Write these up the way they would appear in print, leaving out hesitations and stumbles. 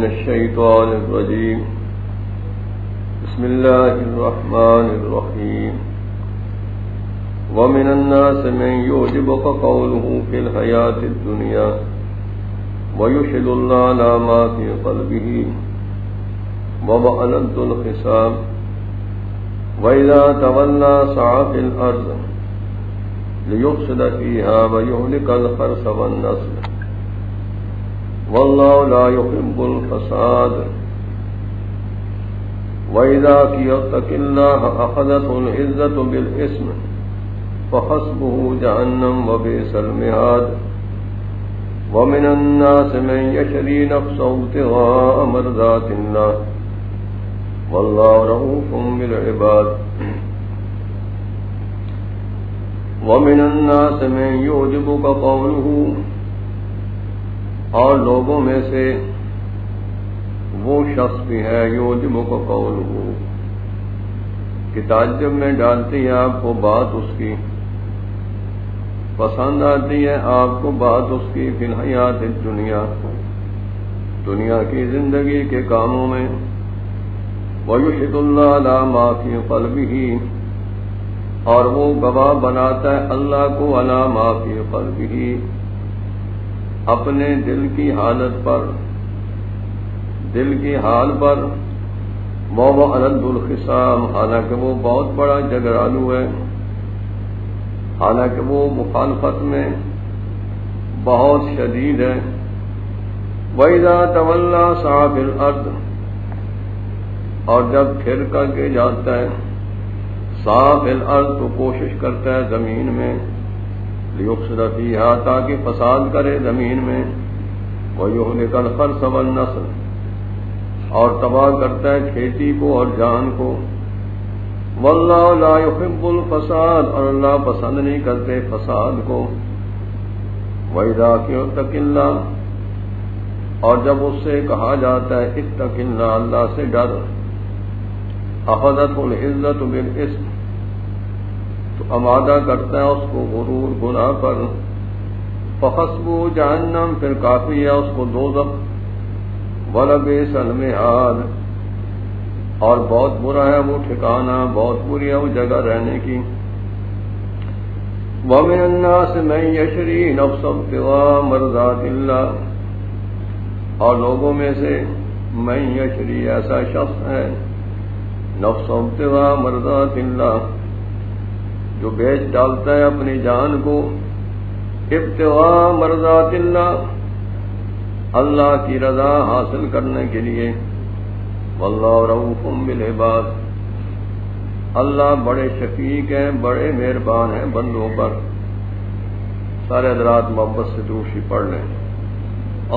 من الشيطان الرجيم بسم الله الرحمن الرحيم ومن الناس من يعجبك قوله في الحياة الدنيا ويشهد الله على ما في قلبه وهو ألد الخصام وإذا تولى سعى في الأرض ليفسد فيها ويهلك الحرث والنسل والله لا يحب الفساد وإذا اتق الله أخذته العزة بالإثم فحسبه جهنم وبئس المهاد ومن الناس من يشري نفسه ابتغاء مرضات الله والله رؤوف بالعباد ومن الناس من يعجبك قوله اور لوگوں میں سے وہ شخص بھی ہے یعجبک قولہ کہ تعجب میں ڈالتی ہے آپ کو بات اس کی، پسند آتی ہے آپ کو بات اس کی فی الحیات الدنیا، دنیا کی زندگی کے کاموں میں، وَيُشْهِدُ اللَّهَ عَلَى مَا فِي قَلْبِهِ اور وہ گواہ بناتا ہے اللہ کو عَلَى مَا فِي قَلْبِهِ اپنے دل کی حالت پر، دل کی حال پر، وَهُوَ أَلَدُّ الْخِصَامِ حالانکہ وہ بہت بڑا جھگڑالو ہے، حالانکہ وہ مخالفت میں بہت شدید ہے۔ وَإِذَا تَوَلَّى سَعَى فِي الْأَرْضِ اور جب پھر کر کے جاتا ہے سعى فِي الْأَرْضِ تو کوشش کرتا ہے زمین میں، لِيُفْسِدَ فِيهَا تاکہ فساد کرے زمین میں، وَيُهْلِكَ الْحَرْثَ وَالنَّسْلَ اور تباہ کرتا ہے کھیتی کو اور جان کو، وَاللَّهُ لَا يُحِبُّ الْفَسَادَ اور اللہ پسند نہیں کرتے فساد کو۔ وَإِذَا اتَّقِ اللَّهَ اور جب اس سے کہا جاتا ہے اتق اللہ اللہ سے ڈر، اخذته العزة بالاسم تو آمادہ کرتا ہے اس کو غرور گناہ پر، فحسبہ جہنم پھر کافی ہے اس کو دوزخ، ولبئس المہاد اور بہت برا ہے وہ ٹھکانہ، بہت بری ہے وہ جگہ رہنے کی۔ ومن الناس من یشری نفسہ ابتغاء مرضات اللہ اور لوگوں میں سے من یشری ایسا شخص ہے نفسہ ابتغاء مرضات اللہ جو بیچ ڈالتا ہے اپنی جان کو ابتغاء مرضات اللہ اللہ کی رضا حاصل کرنے کے لیے، واللہ رؤوف بالعباد اللہ بڑے شفیق ہیں، بڑے مہربان ہیں بندوں پر۔ سارے حضرات محبت سے درود شریف پڑھ لیں۔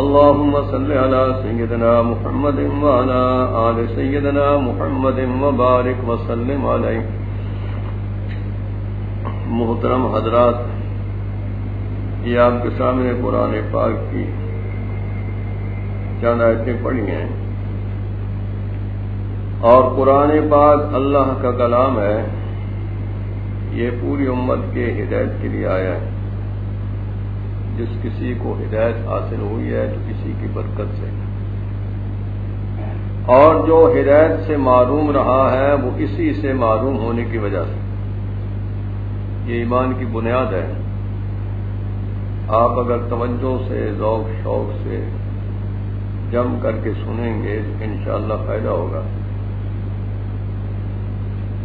اللہم صل علی سیدنا محمد وعلی آل سیدنا محمد وبارک وسلم علیہ۔ محترم حضرات، یہ آپ کے سامنے قرآن پاک کی چند آیتیں پڑھی ہیں، اور قرآن پاک اللہ کا کلام ہے، یہ پوری امت کے ہدایت کے لیے آیا ہے۔ جس کسی کو ہدایت حاصل ہوئی ہے تو کسی کی برکت سے، اور جو ہدایت سے معروم رہا ہے وہ اسی سے معروم ہونے کی وجہ سے۔ یہ ایمان کی بنیاد ہے۔ آپ اگر توجہ سے ذوق شوق سے جم کر کے سنیں گے تو انشاءاللہ فائدہ ہوگا،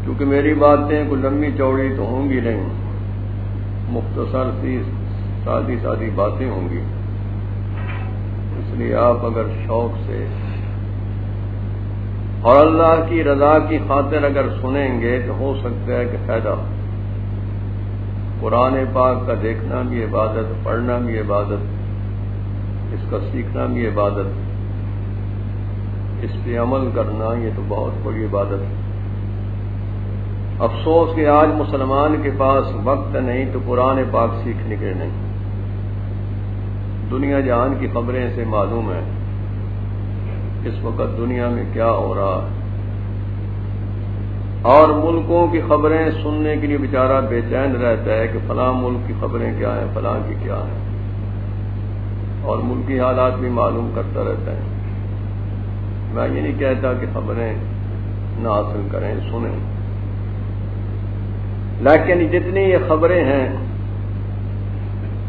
کیونکہ میری باتیں کوئی لمبی چوڑی تو ہوں گی نہیں، مختصر سی سادی سادی باتیں ہوں گی، اس لیے آپ اگر شوق سے اور اللہ کی رضا کی خاطر اگر سنیں گے تو ہو سکتا ہے کہ فائدہ ہو۔ قرآن پاک کا دیکھنا بھی عبادت، پڑھنا بھی عبادت، اس کا سیکھنا بھی عبادت، اس پہ عمل کرنا یہ تو بہت بڑی عبادت ہے۔ افسوس کہ آج مسلمان کے پاس وقت نہیں تو قرآن پاک سیکھنے کے نہیں۔ دنیا جہان کی خبریں سے معلوم ہے اس وقت دنیا میں کیا ہو رہا ہے، اور ملکوں کی خبریں سننے کے لیے بیچارہ بے چین رہتا ہے کہ فلاں ملک کی خبریں کیا ہیں، فلاں کی کیا ہیں، اور ملکی حالات بھی معلوم کرتا رہتا ہے۔ میں یہ نہیں کہتا کہ خبریں نہ حاصل کریں، سنیں، لیکن جتنی یہ خبریں ہیں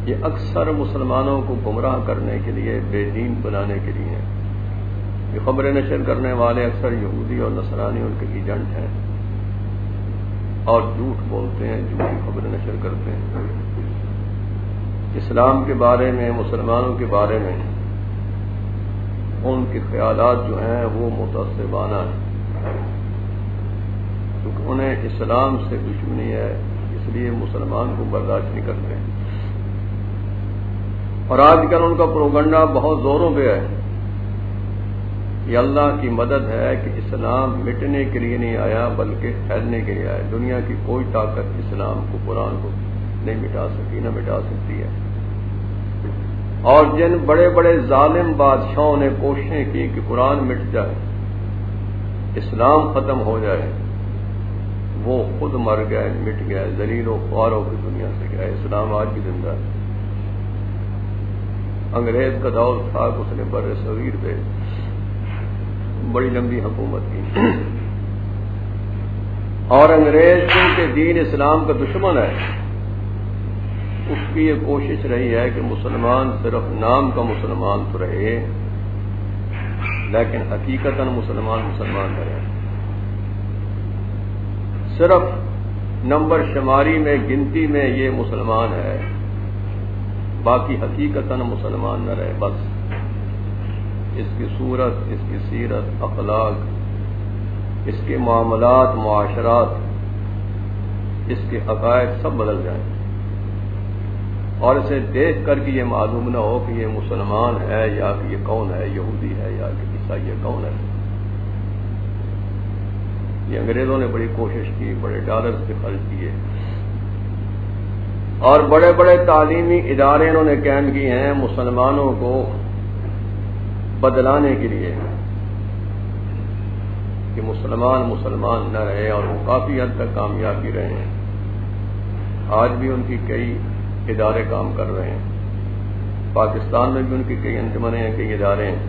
یہ اکثر مسلمانوں کو گمراہ کرنے کے لیے، بے دین بنانے کے لیے ہیں۔ یہ خبریں نشر کرنے والے اکثر یہودی اور نصرانی ان کے ایجنٹ ہیں اور جھوٹ بولتے ہیں، جھوٹی خبریں نشر کرتے ہیں۔ اسلام کے بارے میں، مسلمانوں کے بارے میں ان کے خیالات جو ہیں وہ متعصبانہ ہیں، کیونکہ انہیں اسلام سے دشمنی ہے، اس لیے مسلمان کو برداشت نہیں کرتے۔ اور آج کل ان کا پروپیگنڈا بہت زوروں پہ ہے۔ یہ اللہ کی مدد ہے کہ اسلام مٹنے کے لیے نہیں آیا بلکہ پھیلنے کے لیے آیا۔ دنیا کی کوئی طاقت اسلام کو، قرآن کو نہیں مٹا سکتی، نہ مٹا سکتی ہے۔ اور جن بڑے بڑے ظالم بادشاہوں نے کوششیں کی کہ قرآن مٹ جائے، اسلام ختم ہو جائے، وہ خود مر گئے، مٹ گئے، ذلیل و خوار ہو کے دنیا سے گئے۔ اسلام آج بھی زندہ ہے۔ انگریز کا دور تھا کہ اس نے بر صغیر پہ بڑی لمبی حکومت کی، اور انگریز چونکہ دین اسلام کا دشمن ہے، اس کی یہ کوشش رہی ہے کہ مسلمان صرف نام کا مسلمان تو رہے لیکن حقیقتاً مسلمان نہ رہے۔ صرف نمبر شماری میں، گنتی میں یہ مسلمان ہے، باقی حقیقتاً مسلمان نہ رہے۔ بس اس کی صورت، اس کی سیرت، اخلاق، اس کے معاملات، معاشرات، اس کے عقائد سب بدل جائیں، اور اسے دیکھ کر کے یہ معلوم نہ ہو کہ یہ مسلمان ہے یا کہ یہ کون ہے، یہودی ہے یا کہ عیسائی ہے، کون ہے۔ یہ انگریزوں نے بڑی کوشش کی، بڑے ڈالرز پہ خرچ کیے، اور بڑے بڑے تعلیمی ادارے انہوں نے قائم کیے ہیں مسلمانوں کو بدلانے کے لیے کہ مسلمان نہ رہے، اور وہ کافی حد تک کامیاب بھی رہے ہیں۔ آج بھی ان کی کئی ادارے کام کر رہے ہیں، پاکستان میں بھی ان کی کئی انجمنیں ہیں، کئی ادارے ہیں۔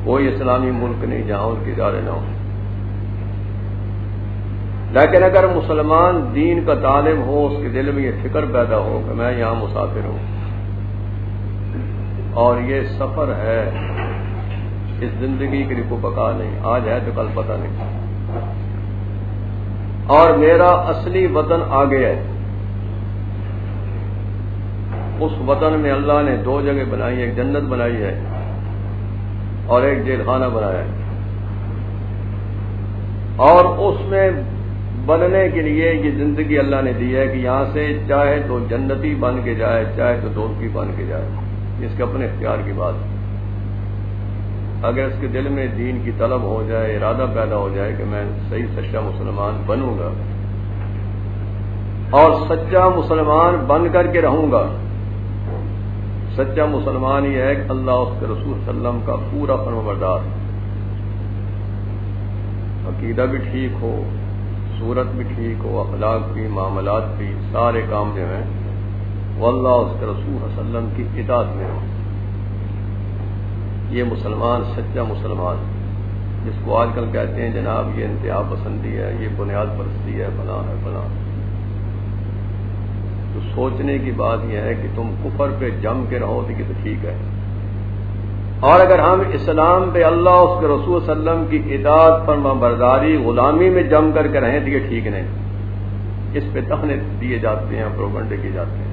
کوئی اسلامی ملک نہیں جہاں ان کے ادارے نہ ہوں۔ لیکن اگر مسلمان دین کا طالب ہو، اس کے دل میں یہ فکر پیدا ہو کہ میں یہاں مسافر ہوں اور یہ سفر ہے، اس زندگی کے لیے کوئی بقا نہیں، آج ہے تو کل پتہ نہیں، اور میرا اصلی وطن آگے ہے۔ اس وطن میں اللہ نے دو جگہ بنائی، ایک جنت بنائی ہے اور ایک جیل خانہ بنایا ہے، اور اس میں بننے کے لیے یہ زندگی اللہ نے دی ہے کہ یہاں سے چاہے تو جنتی بن کے جائے، چاہے تو دوزخی بن کے جائے، اس کے اپنے اختیار کی بات ہے۔ اگر اس کے دل میں دین کی طلب ہو جائے، ارادہ پیدا ہو جائے کہ میں صحیح سچا مسلمان بنوں گا اور سچا مسلمان بن کر کے رہوں گا۔ سچا مسلمان یہ ہے کہ اللہ اس کے رسول صلی اللہ علیہ وسلم کا پورا فرمانبردار، عقیدہ بھی ٹھیک ہو، صورت بھی ٹھیک ہو، اخلاق بھی، معاملات بھی، سارے کام جو ہیں وہ اللہ اس کے رسول صلی اللہ علیہ وسلم کی اطاعت میں ہو۔ یہ مسلمان سچا مسلمان، جس کو آج کل کہتے ہیں جناب یہ انتہا پسندی ہے، یہ بنیاد پرستی ہے، فلاں ہے فلاں، تو سوچنے کی بات یہ ہے کہ تم کفر پہ جم کے رہو تو یہ تو ٹھیک ہے، اور اگر ہم اسلام پہ اللہ اس کے رسول صلی اللہ علیہ وسلم کی اطاعت، فرمانبرداری، غلامی میں جم کر کے رہیں تو یہ ٹھیک نہیں۔ اس پہ طعنے دیے جاتے ہیں، پروپیگنڈے کیے جاتے ہیں۔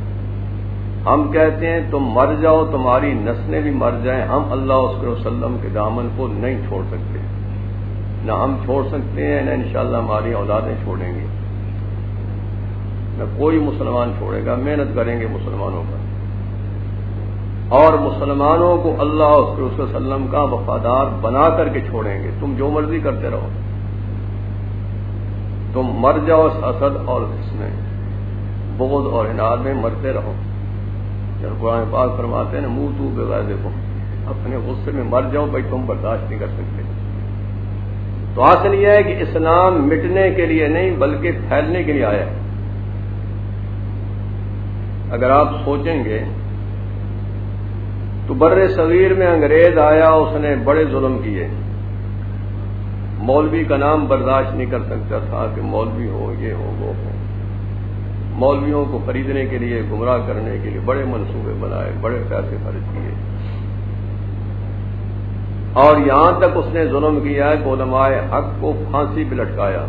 ہم کہتے ہیں تم مر جاؤ، تمہاری نسلیں بھی مر جائیں، ہم اللہ اس کے رسول صلی اللہ علیہ وسلم کے دامن کو نہیں چھوڑ سکتے، نہ ہم چھوڑ سکتے ہیں، نہ انشاءاللہ ہماری اولادیں چھوڑیں گی، نہ کوئی مسلمان چھوڑے گا۔ محنت کریں گے مسلمانوں پر، اور مسلمانوں کو اللہ اس کے رسول صلی اللہ علیہ وسلم کا وفادار بنا کر کے چھوڑیں گے۔ تم جو مرضی کرتے رہو، تم مر جاؤ اس حسد اور اس میں بغض اور عناد میں مرتے رہو۔ جب قرآن پاک فرماتے ہیں نا منہ تو بغیظکم، اپنے غصے میں مر جاؤ بھائی، تم برداشت نہیں کر سکتے۔ تو حاصل یہ ہے کہ اسلام مٹنے کے لیے نہیں بلکہ پھیلنے کے لیے آیا ہے۔ اگر آپ سوچیں گے تو بر صغیر میں انگریز آیا، اس نے بڑے ظلم کیے، مولوی کا نام برداشت نہیں کر سکتا تھا کہ مولوی ہو، یہ ہو، وہ ہو۔ مولویوں کو خریدنے کے لیے، گمراہ کرنے کے لیے بڑے منصوبے بنائے، بڑے پیسے خرچ کیے، اور یہاں تک اس نے ظلم کیا ہے کہ علماء حق کو پھانسی پہ لٹکایا۔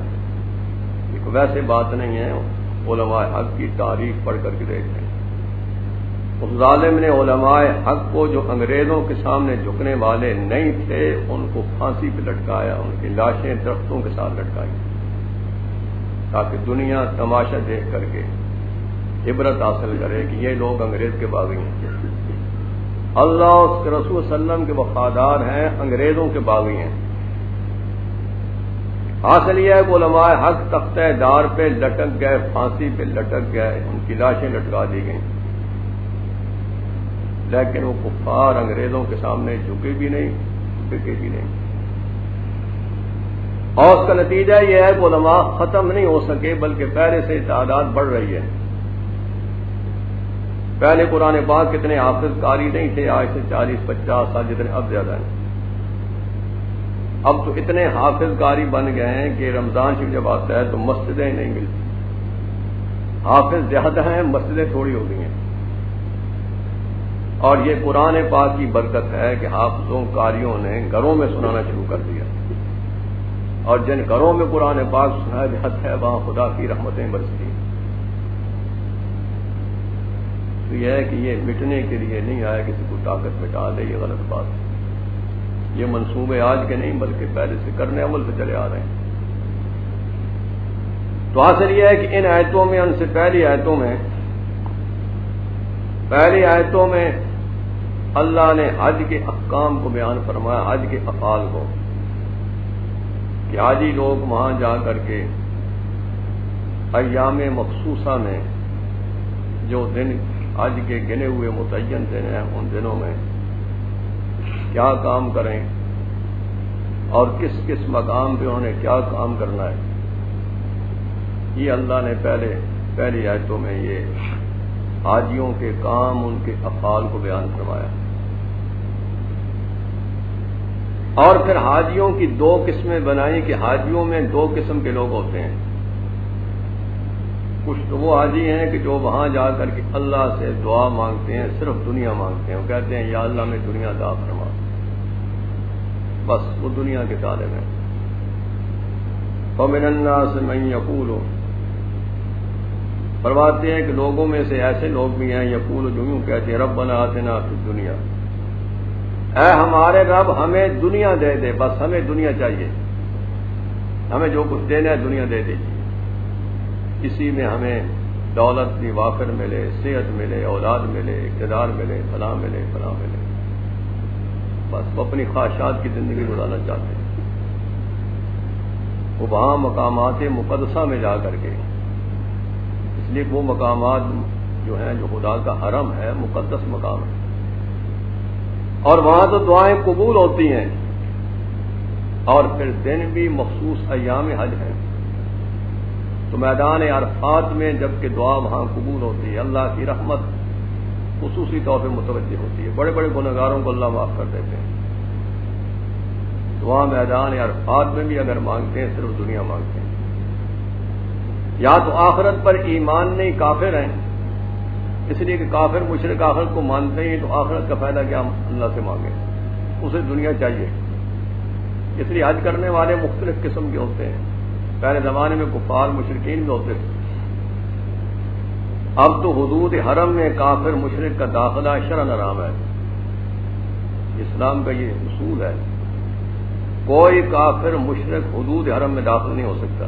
ویسے بات نہیں ہے، علماء حق کی تاریخ پڑھ کر کے دیکھیں۔ اس ظالم نے علماء حق کو، جو انگریزوں کے سامنے جھکنے والے نہیں تھے، ان کو پھانسی پہ لٹکایا، ان کی لاشیں درختوں کے ساتھ لٹکائی، تاکہ دنیا تماشا دیکھ کر کے عبرت حاصل کرے کہ یہ لوگ انگریز کے باغی ہیں۔ اللہ اس کے رسول صلی اللہ علیہ وسلم کے وفادار ہیں، انگریزوں کے باغی ہیں۔ حاصل یہ ہے کہ علماء حق تختہ دار پہ لٹک گئے، پھانسی پہ لٹک گئے، ان کی لاشیں لٹکا دی گئیں، لیکن وہ کفار انگریزوں کے سامنے جھکے بھی نہیں، بکے بھی نہیں۔ اور اس کا نتیجہ یہ ہے کہ علماء ختم نہیں ہو سکے، بلکہ پہلے سے تعداد بڑھ رہی ہے۔ پہلے قرآن پاک کتنے حافظ قاری نہیں تھے، آج سے 40-50 سال جتنے اب زیادہ ہیں۔ اب تو اتنے حافظ قاری بن گئے ہیں کہ رمضان شریف جب آتا ہے تو مسجدیں نہیں ملتی، حافظ زیادہ ہیں، مسجدیں تھوڑی ہو گئی ہیں۔ اور یہ قرآن پاک کی برکت ہے کہ حافظوں قاریوں نے گھروں میں سنانا شروع کر دیا، اور جن گھروں میں قرآن پاک سنایا جاتا ہے وہاں خدا کی رحمتیں برستی ہیں۔ تو یہ ہے کہ یہ مٹنے کے لیے نہیں آیا کسی کو طاقت مٹا دے، یہ غلط بات ہے۔ یہ منصوبے آج کے نہیں بلکہ پہلے سے کرنے عمل سے چلے آ رہے ہیں۔ تو حاصل یہ ہے کہ ان آیتوں میں، ان سے پہلی آیتوں میں اللہ نے حج کے احکام کو بیان فرمایا، حج کے افعال کو، کہ حاجی لوگ وہاں جا کر کے ایام مخصوصہ میں، جو دن حج کے گنے ہوئے متعین دن ہیں، ان دنوں میں کیا کام کریں اور کس کس مقام پہ انہوں نے کیا کام کرنا ہے، یہ اللہ نے پہلی آیتوں میں یہ حاجیوں کے کام، ان کے افعال کو بیان فرمایا۔ اور پھر حاجیوں کی 2 قسمیں بنائی کہ حاجیوں میں 2 قسم کے لوگ ہوتے ہیں۔ کچھ تو وہ حاجی ہیں کہ جو وہاں جا کر کے اللہ سے دعا مانگتے ہیں، صرف دنیا مانگتے ہیں، وہ کہتے ہیں یا اللہ میں دنیا عطا فرما، بس وہ دنیا کے طالب ہیں۔ فَمِنَ النَّاسِ مَن يَقُولُ، فرماتے ہیں کہ لوگوں میں سے ایسے لوگ بھی ہیں، یقول، جو یوں کہتے ہیں ربنا آتنا فی الدنیا، اے ہمارے رب ہمیں دنیا دے دے، بس ہمیں دنیا چاہیے، ہمیں جو کچھ دینا ہے دنیا دے دیجیے، اسی میں ہمیں دولت بھی وافر ملے، صحت ملے، اولاد ملے، اقتدار ملے، فلاں ملے، فلاں ملے، بس وہ اپنی خواہشات کی زندگی گزارنا چاہتے ہیں۔ وہ وہاں مقامات مقدسہ میں جا کر کے، اس لیے وہ مقامات جو ہیں، جو خدا کا حرم ہے، مقدس مقام ہے، اور وہاں تو دعائیں قبول ہوتی ہیں، اور پھر دن بھی مخصوص ایام حج ہیں۔ تو میدان عرفات میں جب کہ دعا وہاں قبول ہوتی ہے، اللہ کی رحمت خصوصی طور پہ متوجہ ہوتی ہے، بڑے بڑے گنہگاروں کو اللہ معاف کر دیتے ہیں۔ دعا میدان عرفات میں بھی اگر مانگتے ہیں، صرف دنیا مانگتے ہیں، یا تو آخرت پر ایمان نہیں، کافر ہیں، اس لیے کہ کافر مشرک آخرت کو مانتے ہیں، تو آخرت کا فائدہ کیا اللہ سے مانگے، اسے دنیا چاہیے۔ اس لیے حج کرنے والے مختلف قسم کے ہوتے ہیں، پہلے زمانے میں کفار مشرکین بھی ہوتے تھے، اب تو حدود حرم میں کافر مشرک کا داخلہ شرعاً حرام ہے۔ اسلام کا یہ اصول ہے، کوئی کافر مشرک حدود حرم میں داخل نہیں ہو سکتا۔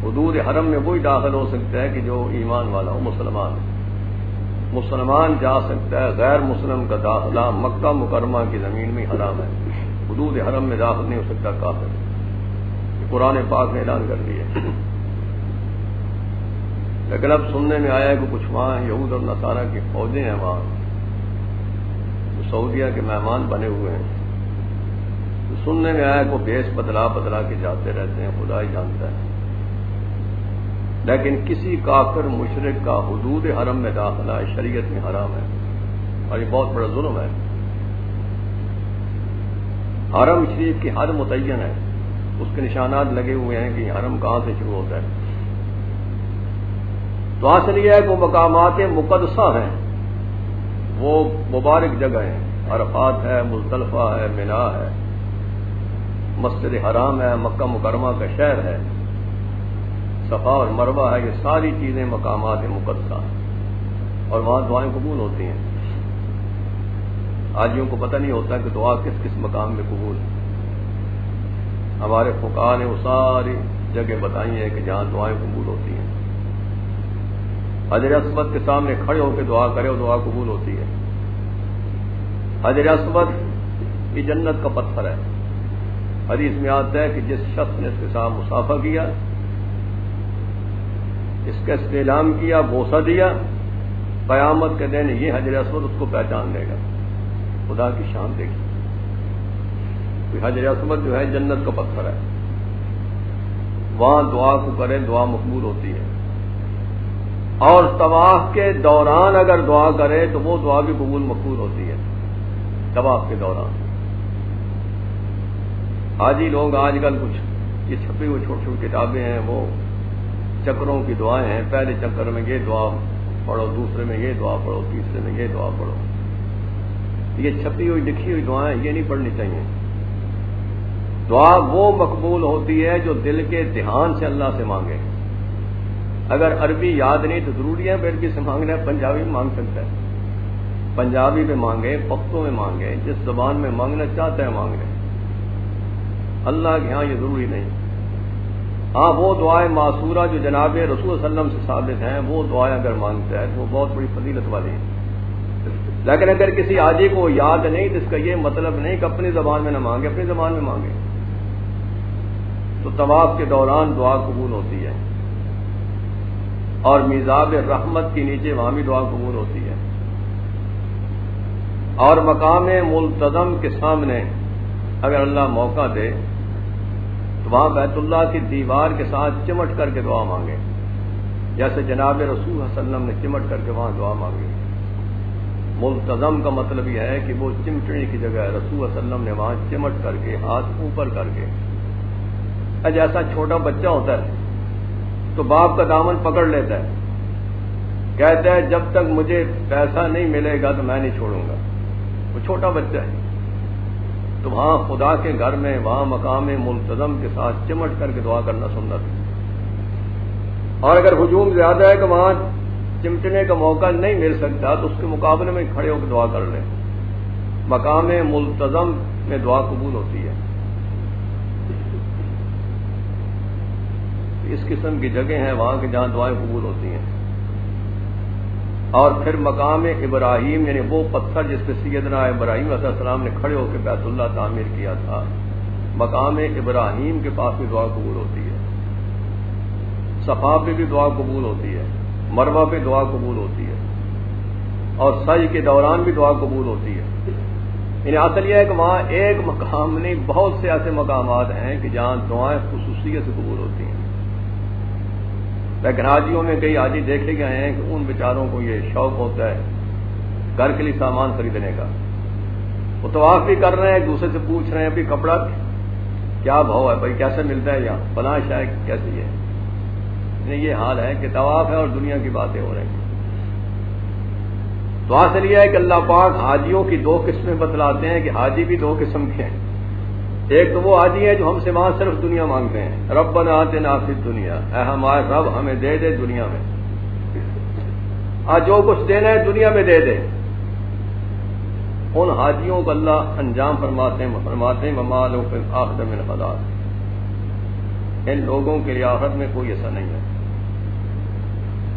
حدود حرم میں وہی داخل ہو سکتا ہے کہ جو ایمان والا ہو، مسلمان جا سکتا ہے، غیر مسلم کا داخلہ مکہ مکرمہ کی زمین میں حرام ہے، حدود حرم میں داخل نہیں ہو سکتا کافر، قرآن پاک نے اعلان کر دیا۔ لیکن اب سننے میں آیا ہے کہ کچھ وہاں یہود اور نصارہ کی فوجیں ہیں وہاں، جو سعودیہ کے مہمان بنے ہوئے ہیں، تو سننے میں آیا کہ وہ بیس بدلا کے جاتے رہتے ہیں، خدا ہی جانتا ہے۔ لیکن کسی کافر مشرک کا حدود حرم میں داخلہ شریعت میں حرام ہے، اور یہ بہت بڑا ظلم ہے۔ حرم شریف کی حد متعین ہے، اس کے نشانات لگے ہوئے ہیں کہ حرم کہاں سے شروع ہوتا ہے. تو حاصل یہ ہے کہ وہ مقامات مقدسہ ہیں، وہ مبارک جگہ ہیں. عرفات ہے، مزدلفہ ہے، منا ہے، مسجد حرام ہے، مکہ مکرمہ کا شہر ہے، صفا اور مروہ ہے. یہ ساری چیزیں مقامات مقدسہ ہیں اور وہاں دعائیں قبول ہوتی ہیں. حاجیوں کو پتہ نہیں ہوتا کہ دعا کس کس مقام میں قبول ہے. ہمارے فقہاء نے وہ ساری جگہ بتائی ہیں کہ جہاں دعائیں قبول ہوتی ہیں. حجر اسود کے سامنے کھڑے ہو کے دعا کرے اور دعا قبول ہوتی ہے. حجر اسود یہ جنت کا پتھر ہے. حدیث میں آتا ہے کہ جس شخص نے اس کے ساتھ مصافحہ کیا، اس کا استعلام کیا، بوسہ دیا، قیامت کے دن یہ حجر اسود اس کو پہچان لے گا. خدا کی شان دیکھی. حجر اسود جو ہے جنت کا پتھر ہے، وہاں دعا کو کرے دعا مقبول ہوتی ہے. اور طواف کے دوران اگر دعا کرے تو وہ دعا بھی قبول مقبول ہوتی ہے. طواف کے دوران حاجی لوگ آج کل کچھ یہ چھپی ہوئی چھوٹی چھوٹی کتابیں ہیں، وہ چکروں کی دعائیں ہیں. پہلے چکر میں یہ دعا پڑھو، دوسرے میں یہ دعا پڑھو، تیسرے میں یہ دعا پڑھو. یہ چھپی ہوئی لکھی ہوئی دعائیں یہ نہیں پڑھنی چاہیے. دعا وہ مقبول ہوتی ہے جو دل کے دھیان سے اللہ سے مانگے. اگر عربی یاد نہیں تو ضروری ہے عربی سے مانگنا ہے، پنجابی میں مانگ سکتا ہے، پنجابی میں مانگے، پختو میں مانگے، جس زبان میں مانگنا چاہتا ہے مانگ لے. اللہ کے ہاں یہ ضروری نہیں. ہاں وہ دعائیں معصورہ جو جناب رسول صلی اللہ علیہ وسلم سے ثابت ہیں، وہ دعائیں اگر مانگتا ہے تو وہ بہت بڑی فضیلت والی ہیں. لیکن اگر کسی حاجی کو یاد نہیں تو اس کا یہ مطلب نہیں کہ اپنی زبان میں نہ مانگے، اپنی زبان میں مانگے. تو طواف کے دوران دعا قبول ہوتی ہے اور میزاب رحمت کے نیچے وہاں بھی دعا قبول ہوتی ہے. اور مقام ملتزم کے سامنے اگر اللہ موقع دے تو وہاں بیت اللہ کی دیوار کے ساتھ چمٹ کر کے دعا مانگے، جیسے جناب رسول صلی اللہ علیہ وسلم نے چمٹ کر کے وہاں دعا مانگی. ملتزم کا مطلب یہ ہے کہ وہ چمٹنے کی جگہ ہے. رسول صلی اللہ علیہ وسلم نے وہاں چمٹ کر کے ہاتھ اوپر کر کے، جیسا چھوٹا بچہ ہوتا ہے تو باپ کا دامن پکڑ لیتا ہے، کہتا ہے جب تک مجھے پیسہ نہیں ملے گا تو میں نہیں چھوڑوں گا. وہ چھوٹا بچہ ہے. تو وہاں خدا کے گھر میں وہاں مقام ملتزم کے ساتھ چمٹ کر کے دعا کرنا سنت ہے. اور اگر ہجوم زیادہ ہے کہ وہاں چمٹنے کا موقع نہیں مل سکتا تو اس کے مقابلے میں کھڑے ہو کے دعا کر لیں. مقام ملتزم میں دعا قبول ہوتی ہے. اس قسم کی جگہ ہیں وہاں کے جہاں دعائیں قبول ہوتی ہیں. اور پھر مقام ابراہیم یعنی وہ پتھر جس پہ سیدنا ابراہیم علیہ السلام نے کھڑے ہو کے بیت اللہ تعمیر کیا تھا، مقام ابراہیم کے پاس بھی دعا قبول ہوتی ہے. صفا پہ بھی دعا قبول ہوتی ہے، مروہ پہ دعا قبول ہوتی ہے، اور سعی کے دوران بھی دعا قبول ہوتی ہے. یعنی اصل یہ ہے کہ وہاں ایک مقام نہیں، بہت سے ایسے مقامات ہیں کہ جہاں دعائیں خصوصیت سے قبول ہوتی ہیں. لیکن حاجیوں میں کئی حاجی دیکھے گئے ہیں کہ ان بیچاروں کو یہ شوق ہوتا ہے گھر کے لیے سامان خریدنے کا. وہ طواف بھی کر رہے ہیں، ایک دوسرے سے پوچھ رہے ہیں ابھی کپڑا کیا بھاؤ ہے بھائی، کیسے ملتا ہے یہاں، فلاں شاید کیسی ہے. یہ حال ہے کہ طواف ہے اور دنیا کی باتیں ہو رہی ہیں. تو حاصل یہ ہے کہ اللہ پاک حاجیوں کی دو قسمیں بتلاتے ہیں کہ حاجی بھی دو قسم کے ہیں. ایک تو وہ حاجی ہے جو ہم سے وہاں صرف دنیا مانگتے ہیں، ربنا آتنا فی الدنیا، اے ہمارے رب ہمیں دے دے دنیا میں، جو کچھ دینا ہے دنیا میں دے دے. ان حاجیوں کو اللہ انجام فرماتے ہیں وما لهم فی الآخرۃ من خلاق. ان لوگوں کے لیے آخرت میں کوئی ایسا نہیں ہے.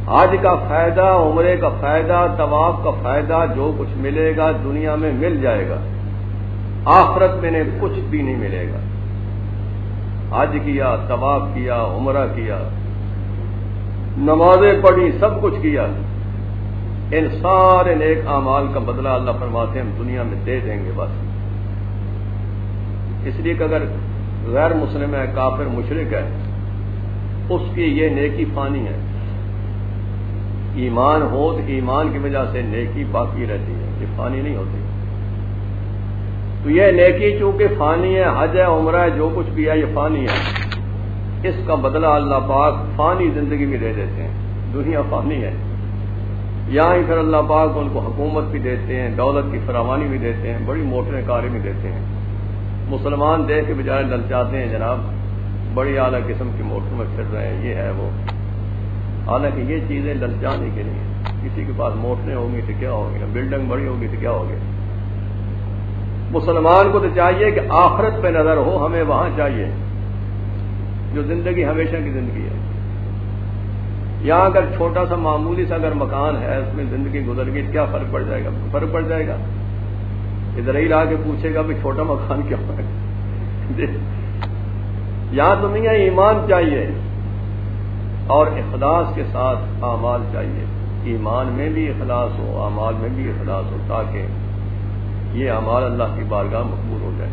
حج کا فائدہ، عمرے کا فائدہ، طواف کا فائدہ جو کچھ ملے گا دنیا میں مل جائے گا، آخرت میں نے کچھ بھی نہیں ملے گا. حج کیا، طواف کیا، عمرہ کیا، نمازیں پڑھی، سب کچھ کیا، ان سارے نیک اعمال کا بدلہ اللہ فرماتے ہیں ہم دنیا میں دے دیں گے بس. اس لیے کہ اگر غیر مسلم ہے، کافر مشرک ہے، اس کی یہ نیکی فانی ہے. ایمان ہو تو ایمان کی وجہ سے نیکی باقی رہتی ہے، یہ فانی نہیں ہوتی. تو تو یہ نیکی چونکہ فانی ہے، حج ہے، عمرہ ہے، جو کچھ بھی ہے یہ فانی ہے، اس کا بدلہ اللہ پاک فانی زندگی میں دے دیتے ہیں۔ دنیا فانی ہے، یہاں ہی پھر اللہ پاک ان کو حکومت بھی دیتے ہیں، دولت کی فراوانی بھی دیتے ہیں، بڑی موٹریں کاریں بھی دیتے ہیں۔ مسلمان دیکھ کے بجائے للچاتے ہیں جناب، بڑی اعلیٰ قسم کی موٹروں میں پھر رہے ہیں، یہ ہے وہ، حالانکہ یہ چیزیں للچانے کے لیے۔ کسی کے پاس موٹریں ہوں گی تو کیا ہوگی، بلڈنگ بڑی ہوگی تو کیا ہوگی۔ مسلمان کو تو چاہیے کہ آخرت پہ نظر ہو، ہمیں وہاں چاہیے جو زندگی ہمیشہ کی زندگی ہے۔ یہاں اگر چھوٹا سا معمولی سا اگر مکان ہے اس میں زندگی گزر گئی، کیا فرق پڑ جائے گا؟ فرق پڑ جائے گا۔ اسرائیل آ کے پوچھے گا بھی چھوٹا مکان کیا ہے؟ یہاں تو نہیں ہے، ایمان چاہیے اور اخلاص کے ساتھ اعمال چاہیے، ایمان میں بھی اخلاص ہو، اعمال میں بھی اخلاص ہو، تاکہ یہ اعمال اللہ کی بارگاہ مقبول ہو جائے۔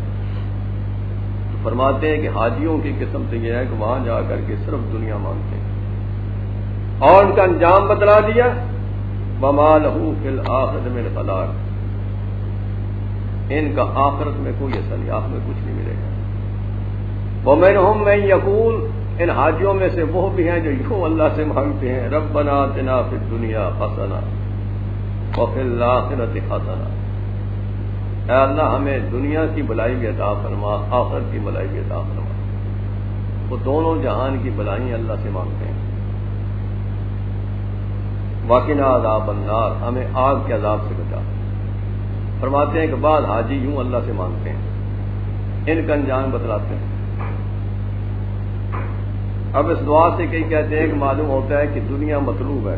تو فرماتے ہیں کہ حاجیوں کی قسم سے یہ ہے کہ وہاں جا کر کے صرف دنیا مانگتے ہیں، اور ان کا انجام بتلا دیا، وَمَا لَهُ فِي الْآخِرَةِ مِنْ خَلَاقٍ، ان کا آخرت میں کوئی اثر نہیں، آخرت میں کچھ نہیں ملے گا۔ وَمِنْهُم مَّن يَقُولُ، ان حاجیوں میں سے وہ بھی ہیں جو یوں اللہ سے مانگتے ہیں، رَبَّنَا آتِنَا فِي الدُّنْيَا حَسَنَةً وَفِي الْآخِرَةِ حَسَنَةً، اے اللہ ہمیں دنیا کی بھلائی بھی عطا فرما، آخرت کی بھلائی بھی عطا فرما۔ وہ دونوں جہان کی بھلائی اللہ سے مانگتے ہیں۔ وَقِنَا عَذَابَ النَّارِ، ہمیں آگ کے عذاب سے بچا۔ فرماتے ہیں کہ بعض حاجی یوں اللہ سے مانگتے ہیں، ان کا انجام بتلاتے ہیں۔ اب اس دعا سے کئی کہتے ہیں کہ معلوم ہوتا ہے کہ دنیا مطلوب ہے،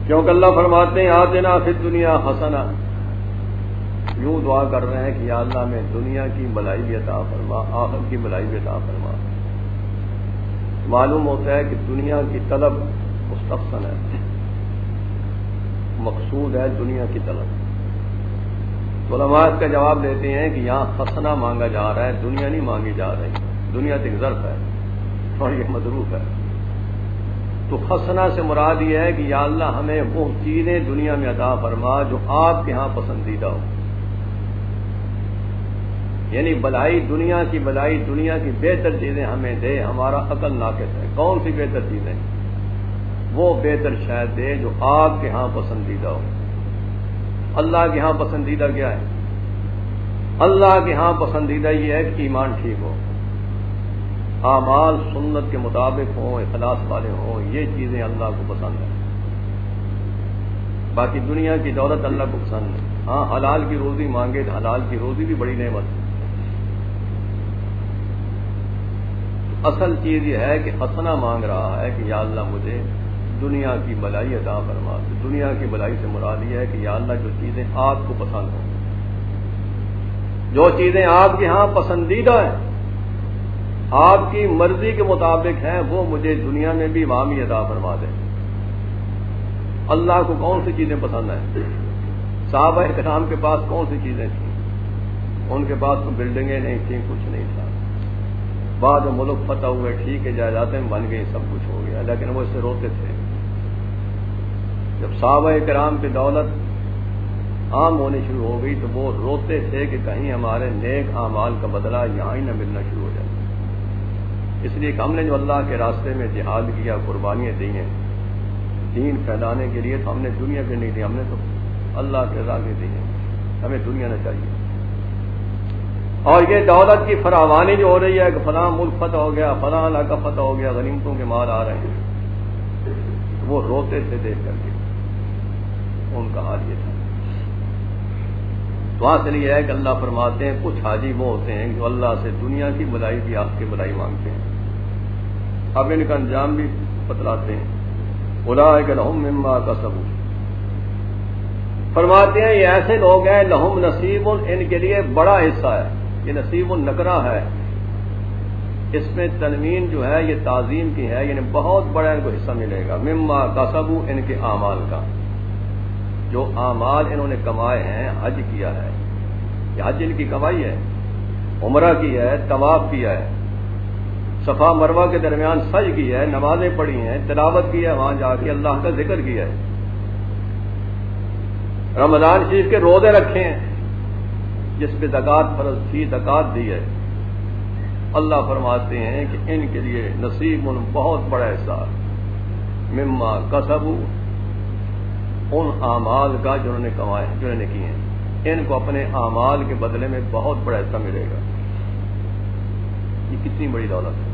کیونکہ اللہ فرماتے ہیں آتنا فی الدنیا حسنہ، یوں دعا کر رہے ہیں کہ یا اللہ میں دنیا کی بھلائی بھی عطا فرما، آخرت کی بھلائی بھی عطا فرما۔ معلوم ہوتا ہے کہ دنیا کی طلب مستحسن ہے، مقصود ہے دنیا کی طلب۔ علماء اس کا جواب دیتے ہیں کہ یہاں حسنہ مانگا جا رہا ہے، دنیا نہیں مانگی جا رہی، دنیا ایک ظرف ہے اور یہ مظروف ہے۔ تو حسنہ سے مراد یہ ہے کہ یا اللہ ہمیں وہ چیزیں دنیا میں عطا فرما جو آپ کے ہاں پسندیدہ ہو، یعنی بھلائی دنیا کی بھلائی، دنیا کی بہتر چیزیں ہمیں دے، ہمارا عقل ناقص ہے، کون سی بہتر چیزیں؟ وہ بہتر شاید دے جو آپ کے ہاں پسندیدہ ہو۔ اللہ کے ہاں پسندیدہ کیا ہے؟ اللہ کے ہاں پسندیدہ یہ ہے کہ ایمان ٹھیک ہو، اعمال سنت کے مطابق ہوں، اخلاص والے ہوں، یہ چیزیں اللہ کو پسند ہیں۔ باقی دنیا کی دولت اللہ کو پسند نہیں۔ ہاں حلال کی روزی مانگے تو حلال کی روزی بھی بڑی نعمت ہے۔ اصل چیز یہ ہے کہ حسنہ مانگ رہا ہے کہ یا اللہ مجھے دنیا کی بھلائی عطا فرما۔ دنیا کی بھلائی سے مراد یہ ہے کہ یا اللہ جو چیزیں آپ کو پسند ہوں، جو چیزیں آپ کے ہاں پسندیدہ ہیں، آپ کی مرضی کے مطابق ہیں، وہ مجھے دنیا میں بھی وامی عطا فرما دے۔ اللہ کو کون سی چیزیں پسند ہیں؟ صحابہ کرام کے پاس کون سی چیزیں تھیں؟ ان کے پاس تو بلڈنگیں نہیں تھیں، کچھ نہیں تھا۔ بعد ملک فتح ہوئے، ٹھیک ہے، جائیدادیں بن گئی، سب کچھ ہو گیا، لیکن وہ اس سے روتے تھے۔ جب صحابہ کرام کی دولت عام ہونی شروع ہو گئی تو وہ روتے تھے کہ کہیں ہمارے نیک اعمال کا بدلہ یہاں ہی نہ ملنا شروع ہو جائے۔ اس لیے کہ ہم نے جو اللہ کے راستے میں جہاد کیا، قربانیاں دی ہیں دین پھیلانے کے لیے، تو ہم نے دنیا پہ نہیں دی، ہم نے تو اللہ کے رضا کے دی ہیں، ہمیں دنیا نہ چاہیے۔ اور یہ دولت کی فراوانی جو ہو رہی ہے کہ فلاں ملک فتح ہو گیا، فلاں علاقہ فتح ہو گیا، غنیمتوں کے مال آ رہے ہیں، وہ روتے تھے دیکھ کر کے، ان کا حال یہ تھا۔ تو حاصل یہ ہے کہ اللہ فرماتے ہیں کچھ حاجی وہ ہوتے ہیں جو اللہ سے دنیا کی بھلائی بھی آپ کی بھلائی مانگتے ہیں۔ اب ان کا انجام بھی بتلاتے ہیں، اولئک لہم مما کسبوا، فرماتے ہیں یہ ایسے لوگ ہیں لہم نصیب، ان کے لیے بڑا حصہ ہے۔ یہ نصیب النکرہ ہے، اس میں تنوین جو ہے یہ تعظیم کی ہے، یعنی بہت بڑا ان کو حصہ ملے گا۔ مما کسبوا، ان کے اعمال کا، جو اعمال انہوں نے کمائے ہیں، حج کیا ہے، یہ حج ان کی کمائی ہے، عمرہ کی ہے، طواف کیا ہے، صفا مروہ کے درمیان سعی کی ہے، نمازیں پڑھی ہیں، تلاوت کی ہے، وہاں جا کے اللہ کا ذکر کیا ہے، رمضان شریف کے روزے رکھے ہیں، جس پہ زکوٰۃ فرض تھی زکوٰۃ دی ہے، اللہ فرماتے ہیں کہ ان کے لیے نصیب بہت بڑا حصہ مما کسبوا، ان اعمال کا جو انہوں نے کمائے جو انہوں نے کیے ہیں، ان کو اپنے اعمال کے بدلے میں بہت بڑا حصہ ملے گا۔ یہ کتنی بڑی دولت ہے۔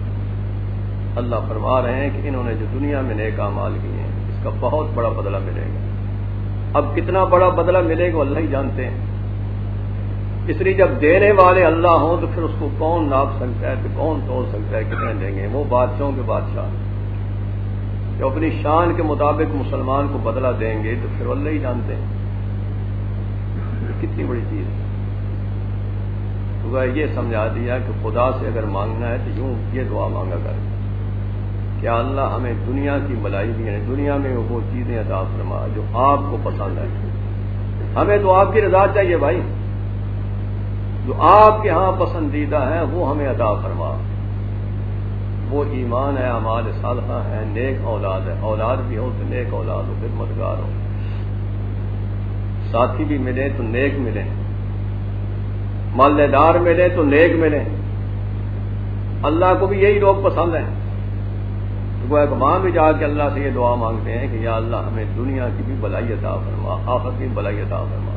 اللہ فرما رہے ہیں کہ انہوں نے جو دنیا میں نیک اعمال کیے ہیں اس کا بہت بڑا بدلہ ملے گا۔ اب کتنا بڑا بدلہ ملے گا اللہ ہی جانتے ہیں۔ اس لیے جب دینے والے اللہ ہوں تو پھر اس کو کون ناپ سکتا ہے، تو کون توڑ سکتا ہے کتنے دیں گے؟ وہ بادشاہوں کے بادشاہ جو اپنی شان کے مطابق مسلمان کو بدلہ دیں گے تو پھر اللہ ہی جانتے ہیں کتنی بڑی چیز ہے۔ تو یہ سمجھا دیا کہ خدا سے اگر مانگنا ہے تو یوں یہ دعا مانگا کر، کیا اللہ ہمیں دنیا کی بلائی دی ہے، دنیا میں وہ چیزیں عطا فرما جو آپ کو پسند ہے۔ ہمیں تو آپ کی رضا چاہیے بھائی، جو آپ کے ہاں پسندیدہ ہے وہ ہمیں عطا فرما۔ وہ ایمان ہے، اعمال صالحہ ہے، نیک اولاد ہے، اولاد بھی ہو تو نیک اولاد ہو، خدمتگار ہو، ساتھی بھی ملے تو نیک ملیں، مالے دار ملے تو نیک ملیں۔ اللہ کو بھی یہی لوگ پسند ہیں۔ تو وہ وہاں بھی جا کے اللہ سے یہ دعا مانگتے ہیں کہ یا اللہ ہمیں دنیا کی بھی بلائی عطا فرما، آخرت کی بلائی عطا فرما،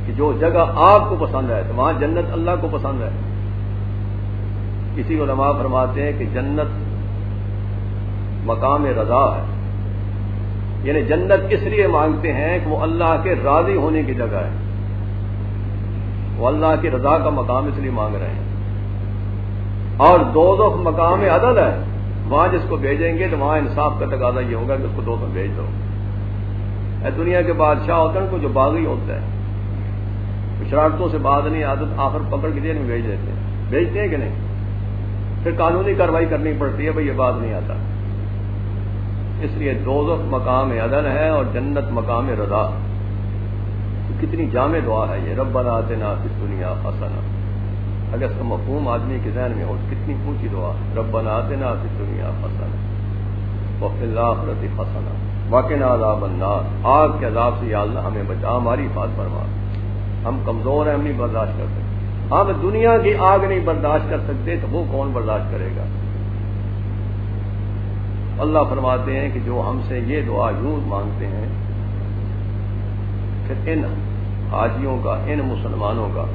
کہ جو جگہ آپ کو پسند ہے تو وہاں جنت اللہ کو پسند ہے۔ کسی علماء فرماتے ہیں کہ جنت مقام رضا ہے، یعنی جنت اس لیے مانگتے ہیں کہ وہ اللہ کے راضی ہونے کی جگہ ہے، وہ اللہ کی رضا کا مقام اس لیے مانگ رہے ہیں۔ اور دوزخ مقام عدل ہے، وہاں جس کو بھیجیں گے تو وہاں انصاف کا تقاضا یہ ہوگا کہ اس کو دوزخ بھیج دو۔ اے دنیا کے بادشاہ ہوتے ہیں کو جو باغی ہوتا ہے، شرارتوں سے باز نہیں عادت آخر پکڑ کے جیل میں بھیج دیتے ہیں، بھیجتے ہیں کہ نہیں؟ پھر قانونی کارروائی کرنی پڑتی ہے، بھئی یہ بات نہیں آتا۔ اس لیے دوزخ مقام عدل ہے اور جنت مقام رضا۔ کتنی جامع دعا ہے یہ، ربنا آتنا فی الدنیا حسنہ۔ اگر اس کا مفہوم آدمی کے ذہن میں ہو تو کتنی اونچی دعا، ربنا آتنا فی الدنیا حسنہ وفی الآخرۃ حسنہ وقنا عذاب النار۔ آگ کے عذاب سے یا اللہ ہمیں بچا، ہماری حفاظت فرما۔ ہم کمزور ہیں، ہم نہیں برداشت کر سکتے، ہم دنیا کی آگ نہیں برداشت کر سکتے تو وہ کون برداشت کرے گا؟ اللہ فرماتے ہیں کہ جو ہم سے یہ دعا یوں مانگتے ہیں پھر ان حاجیوں کا، ان مسلمانوں کا،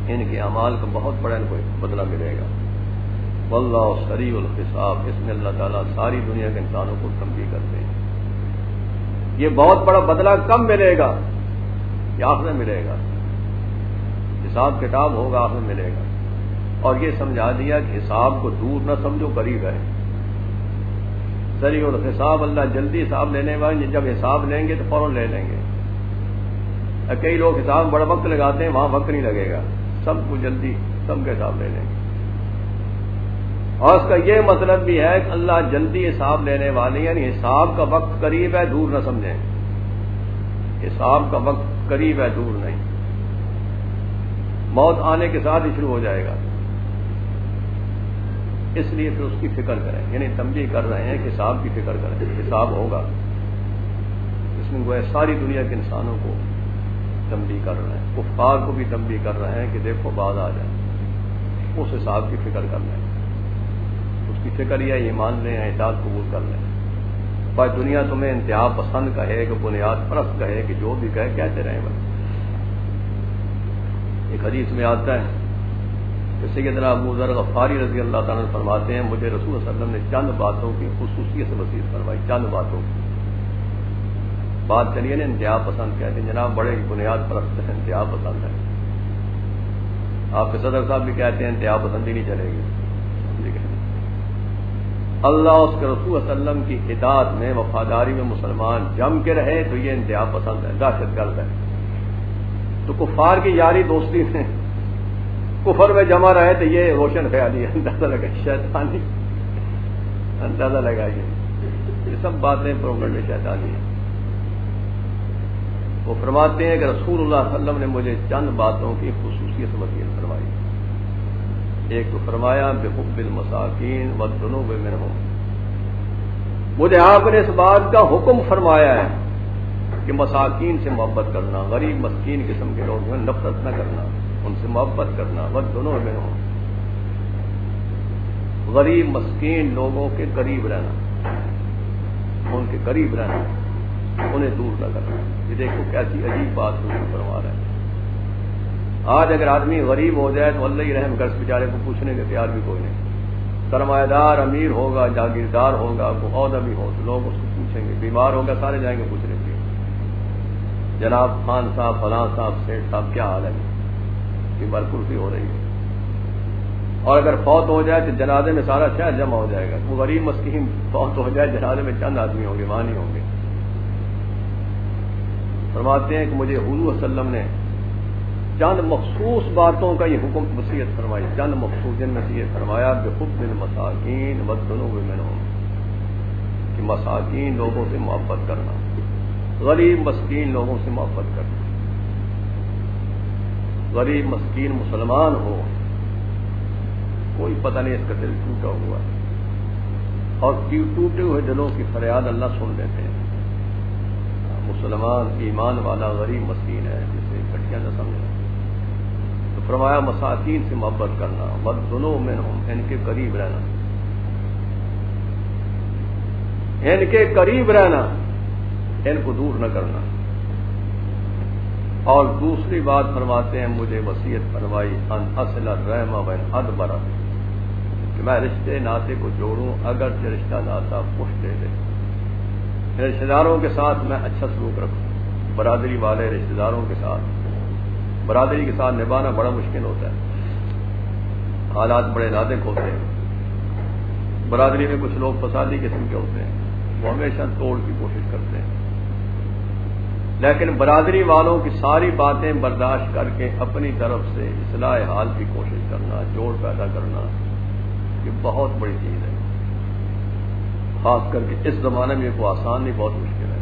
ان کے اعمال کا بہت بڑا ان کو بدلہ ملے گا۔ واللہ سریع الحساب، اس میں اللہ تعالیٰ ساری دنیا کے انسانوں کو تنبیہ کرتے ہیں۔ یہ بہت بڑا بدلہ کب ملے گا؟ یہ آخرت ملے گا، حساب کتاب ہوگا، آخرت ملے گا۔ اور یہ سمجھا دیا کہ حساب کو دور نہ سمجھو، قریب ہے۔ سریع الحساب، اللہ جلدی حساب لینے والے، جب حساب لیں گے تو فوراً لے لیں گے۔ کئی لوگ حساب بڑا وقت لگاتے ہیں، وہاں وقت نہیں لگے گا، سب کو جلدی سب کا حساب لے لیں گے۔ اور اس کا یہ مطلب بھی ہے کہ اللہ جلدی حساب لینے والے، یعنی حساب کا وقت قریب ہے، دور نہ سمجھیں۔ حساب کا وقت قریب ہے، دور نہیں۔ موت آنے کے ساتھ ہی شروع ہو جائے گا، اس لیے پھر اس کی فکر کریں، یعنی تنبیہ کر رہے ہیں کہ حساب کی فکر کریں، حساب ہوگا۔ اس میں وہ ساری دنیا کے انسانوں کو تنبیہ کر رہے ہیں، کفار کو بھی تنبیہ کر رہے ہیں کہ دیکھو بعد آ جائے، اس حساب کی فکر کر لیں۔ اس کی فکر یہ ایمان لیں، اطاعت قبول کر لیں۔ پر دنیا تمہیں انتہا پسند کہے کہ بنیاد پرست کہے کہ جو بھی کہے کہتے رہیں بس۔ ایک حدیث میں آتا ہے کہ سیدنا ابو ذر غفاری رضی اللہ تعالیٰ عنہ فرماتے ہیں مجھے رسول صلی اللہ علیہ وسلم نے چند باتوں کی خصوصیت سے وصیت فرمائی، چند باتوں کی۔ بات چلیے نا، انتہا پسند کہتے ہیں، جناب بڑے بنیاد پرست ہیں، انتہا پسند ہے۔ آپ کے صدر صاحب بھی کہتے ہیں انتہا پسندی نہیں چلے گی۔ اللہ اس کے رسول صلی اللہ علیہ وسلم کی اطاعت میں، وفاداری میں مسلمان جم کے رہے تو یہ انتہا پسند ہے، دہشت گرد ہے۔ تو کفار کی یاری دوستی میں کفر میں جمع رہے تو یہ روشن خیالی ہے، اندازہ لگا شیطانی، اندازہ لگائیے، یہ سب باتیں پروگرام میں شیطانی ہیں۔ وہ فرماتے ہیں کہ رسول اللہ صلی اللہ علیہ وسلم نے مجھے چند باتوں کی خصوصیت وصیت فرمائی۔ ایک تو فرمایا بحب المساکین والذنوب منہم، مجھے آپ نے اس بات کا حکم فرمایا ہے کہ مساکین سے محبت کرنا، غریب مسکین قسم کے لوگوں میں نفرت نہ کرنا، ان سے محبت کرنا، وقت دونوں میں ہوں، غریب مسکین لوگوں کے قریب رہنا، ان کے قریب رہنا، انہیں دور نہ کرنا۔ یہ دیکھو کیسی عجیب بات حضور فرما رہے ہیں۔ آج اگر آدمی غریب ہو جائے تو اللہ ہی رحم کر، اس بیچارے کو پوچھنے کے تیار بھی کوئی نہیں۔ سرمایہ دار امیر ہوگا، جاگیردار ہوگا، کوئی عہدہ بھی ہو تو لوگ اس کو پوچھیں گے، بیمار ہوگا سارے جائیں گے پوچھنے کے، جناب خان صاحب، فلاں صاحب، سیٹھ صاحب کیا حال ہے، بیمار کرسی ہو رہی ہے۔ اور اگر فوت ہو جائے تو جنازے میں سارا شہر جمع ہو جائے گا۔ وہ غریب مسکین فوت ہو جائے جنازے میں چند آدمی ہوں گے، وہاں نہیں ہوں گے۔ فرماتے ہیں کہ مجھے حضور صلی اللہ علیہ وسلم نے چند مخصوص باتوں کا یہ حکم وصیت فرمائی، چند مخصوص جن میں سے یہ فرمایا بحب المساکین والذنوب منہم، کہ مساکین لوگوں سے محبت کرنا، غریب مسکین لوگوں سے محبت کرنا۔ غریب مسکین مسلمان ہو، کوئی پتہ نہیں اس کا دل ٹوٹا ہوا، اور ٹوٹے ہوئے دلوں کی فریاد اللہ سن لیتے ہیں۔ مسلمان ایمان والا غریب مسکین ہے، جسے کٹیا نہ سمجھنا۔ تو فرمایا مساکین سے محبت کرنا، والذنوب منہم، ان کے قریب رہنا، ان کے قریب رہنا، ان کو دور نہ کرنا۔ اور دوسری بات فرماتے ہیں مجھے وصیت فرمائی ان اصل الرحم وان ادبر، کہ میں رشتے ناطے کو جوڑوں اگرچہ رشتہ ناطا پشت دے دے۔ رشتہ داروں کے ساتھ میں اچھا سلوک رکھوں، برادری والے رشتہ داروں کے ساتھ، برادری کے ساتھ نبھانا بڑا مشکل ہوتا ہے، حالات بڑے نازک ہوتے ہیں۔ برادری میں کچھ لوگ فسادی قسم کے ہوتے ہیں، وہ ہمیشہ توڑ کی کوشش کرتے ہیں، لیکن برادری والوں کی ساری باتیں برداشت کر کے اپنی طرف سے اصلاح حال کی کوشش کرنا، جوڑ پیدا کرنا، یہ بہت بڑی چیز ہے۔ خاص کر کے اس زمانے میں کوئی آسان نہیں، بہت مشکل ہے۔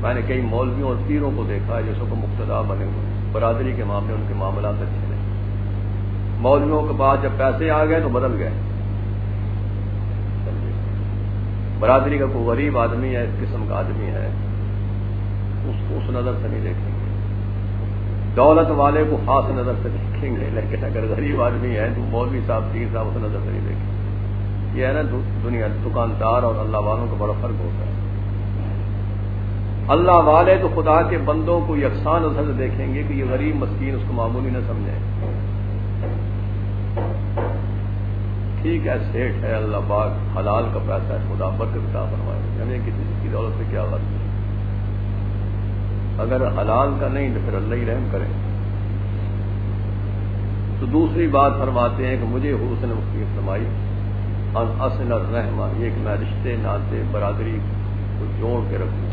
میں نے کئی مولویوں اور پیروں کو دیکھا ہے جو سب کو مقتدا بنے ہوئے، برادری کے معاملے ان کے معاملات اچھے نہیں۔ مولویوں کے بعد جب پیسے آ گئے تو بدل گئے۔ برادری کا کوئی غریب آدمی ہے، اس قسم کا آدمی ہے، اس کو اس نظر سے نہیں دیکھیں گے۔ دولت والے کو خاص نظر سے دیکھیں گے، لیکن اگر غریب آدمی ہے تو مولوی صاحب، پیر صاحب اس نظر سے نہیں دیکھیں گے۔ یہ ہے نا دنیا، دکاندار اور اللہ والوں کا بڑا فرق ہوتا ہے۔ اللہ والے تو خدا کے بندوں کو یکساں نظر سے دیکھیں گے کہ یہ غریب مسکین، اس کو معمولی نہ سمجھیں۔ ٹھیک ہے سیٹھ ہے، اللہ پاک حلال کا پیسہ ہے، خدا برکت عطا فرمائے، ہمیں کسی کی دولت سے کیا غرض ہے؟ اگر حلال کا نہیں تو پھر اللہ ہی رحم کرے۔ تو دوسری بات فرماتے ہیں کہ مجھے حضور نے وصیت فرمائی ان اصل الرحمہ، یہ کہ میں رشتے ناطے برادری کو جوڑ کے رکھوں،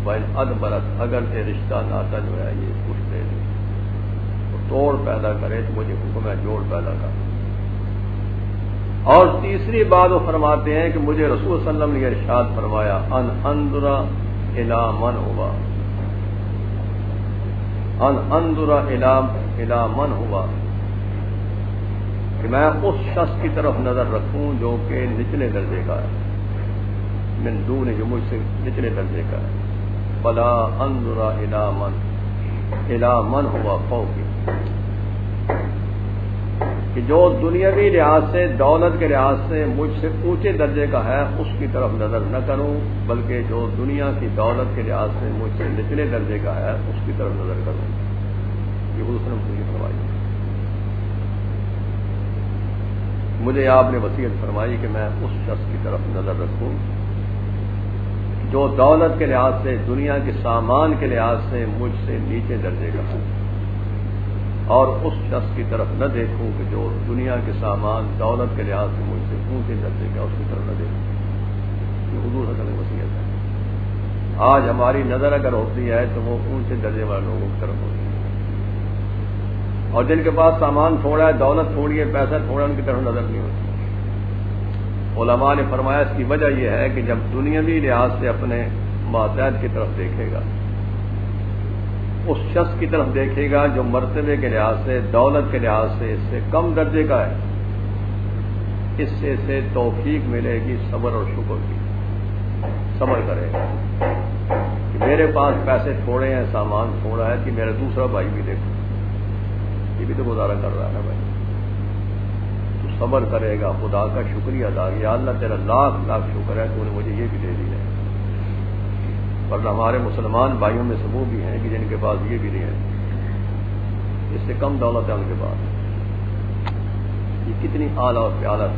وان ادبرت، اگر سے رشتہ ناطا جو ہے یہ کچھ دے دے تو توڑ پیدا کرے، تو مجھے حکم ہے جوڑ پیدا کر۔ اور تیسری بات وہ فرماتے ہیں کہ مجھے رسول صلی اللہ علیہ وسلم نے ارشاد فرمایا ان انظر الی من ہوا، ان انظر الی من ہوا، کہ میں اس شخص کی طرف نظر رکھوں جو کہ نچلے درجے کا ہے، من دون، جو مجھ سے نچلے درجے کا ہے، فلا انظر الی من ہوا فوقی، کہ جو دنیاوی لحاظ سے، دولت کے لحاظ سے مجھ سے اونچے درجے کا ہے اس کی طرف نظر نہ کروں، بلکہ جو دنیا کی دولت کے لحاظ سے مجھ سے نچلے درجے کا ہے اس کی طرف نظر کروں۔ یہ حضور نے مجھے فرمائی، مجھے آپ نے وصیت فرمائی کہ میں اس شخص کی طرف نظر رکھوں جو دولت کے لحاظ سے، دنیا کے سامان کے لحاظ سے مجھ سے نیچے درجے کا ہے، اور اس شخص کی طرف نہ دیکھوں کہ جو دنیا کے سامان، دولت کے لحاظ سے مجھ سے اونچے درجے کا، اس کی طرف نہ دیکھوں۔ یہ حضور صلی اللہ علیہ وسلم کی وصیت ہے۔ آج ہماری نظر اگر ہوتی ہے تو وہ اونچے درجے والے لوگوں کی طرف ہوتی ہے، اور جن کے پاس سامان تھوڑا ہے، دولت تھوڑی ہے، پیسہ تھوڑا، ان کی طرف نظر نہیں ہوتی۔ علماء نے فرمایا اس کی وجہ یہ ہے کہ جب دنیاوی لحاظ سے اپنے ماتحت کی طرف دیکھے گا، اس شخص کی طرف دیکھے گا جو مرتبے کے لحاظ سے، دولت کے لحاظ سے اس سے کم درجے کا ہے، اس سے توفیق ملے گی صبر اور شکر کی، صبر کرے گا کہ میرے پاس پیسے تھوڑے ہیں، سامان تھوڑا ہے، کہ میرا دوسرا بھائی بھی دیکھو، یہ بھی تو گزارا کر رہا ہے نا بھائی، تو صبر کرے گا، خدا کا شکریہ ادا کیا، اللہ تیرا لاکھ لاکھ شکر ہے تو نے مجھے یہ بھی دے دی ہے۔ ورنہ ہمارے مسلمان بھائیوں میں سے وہ بھی ہیں کہ جن کے پاس یہ بھی نہیں ہے، اس سے کم دولت ہے ان کے پاس۔ یہ کتنی اعلیٰ اور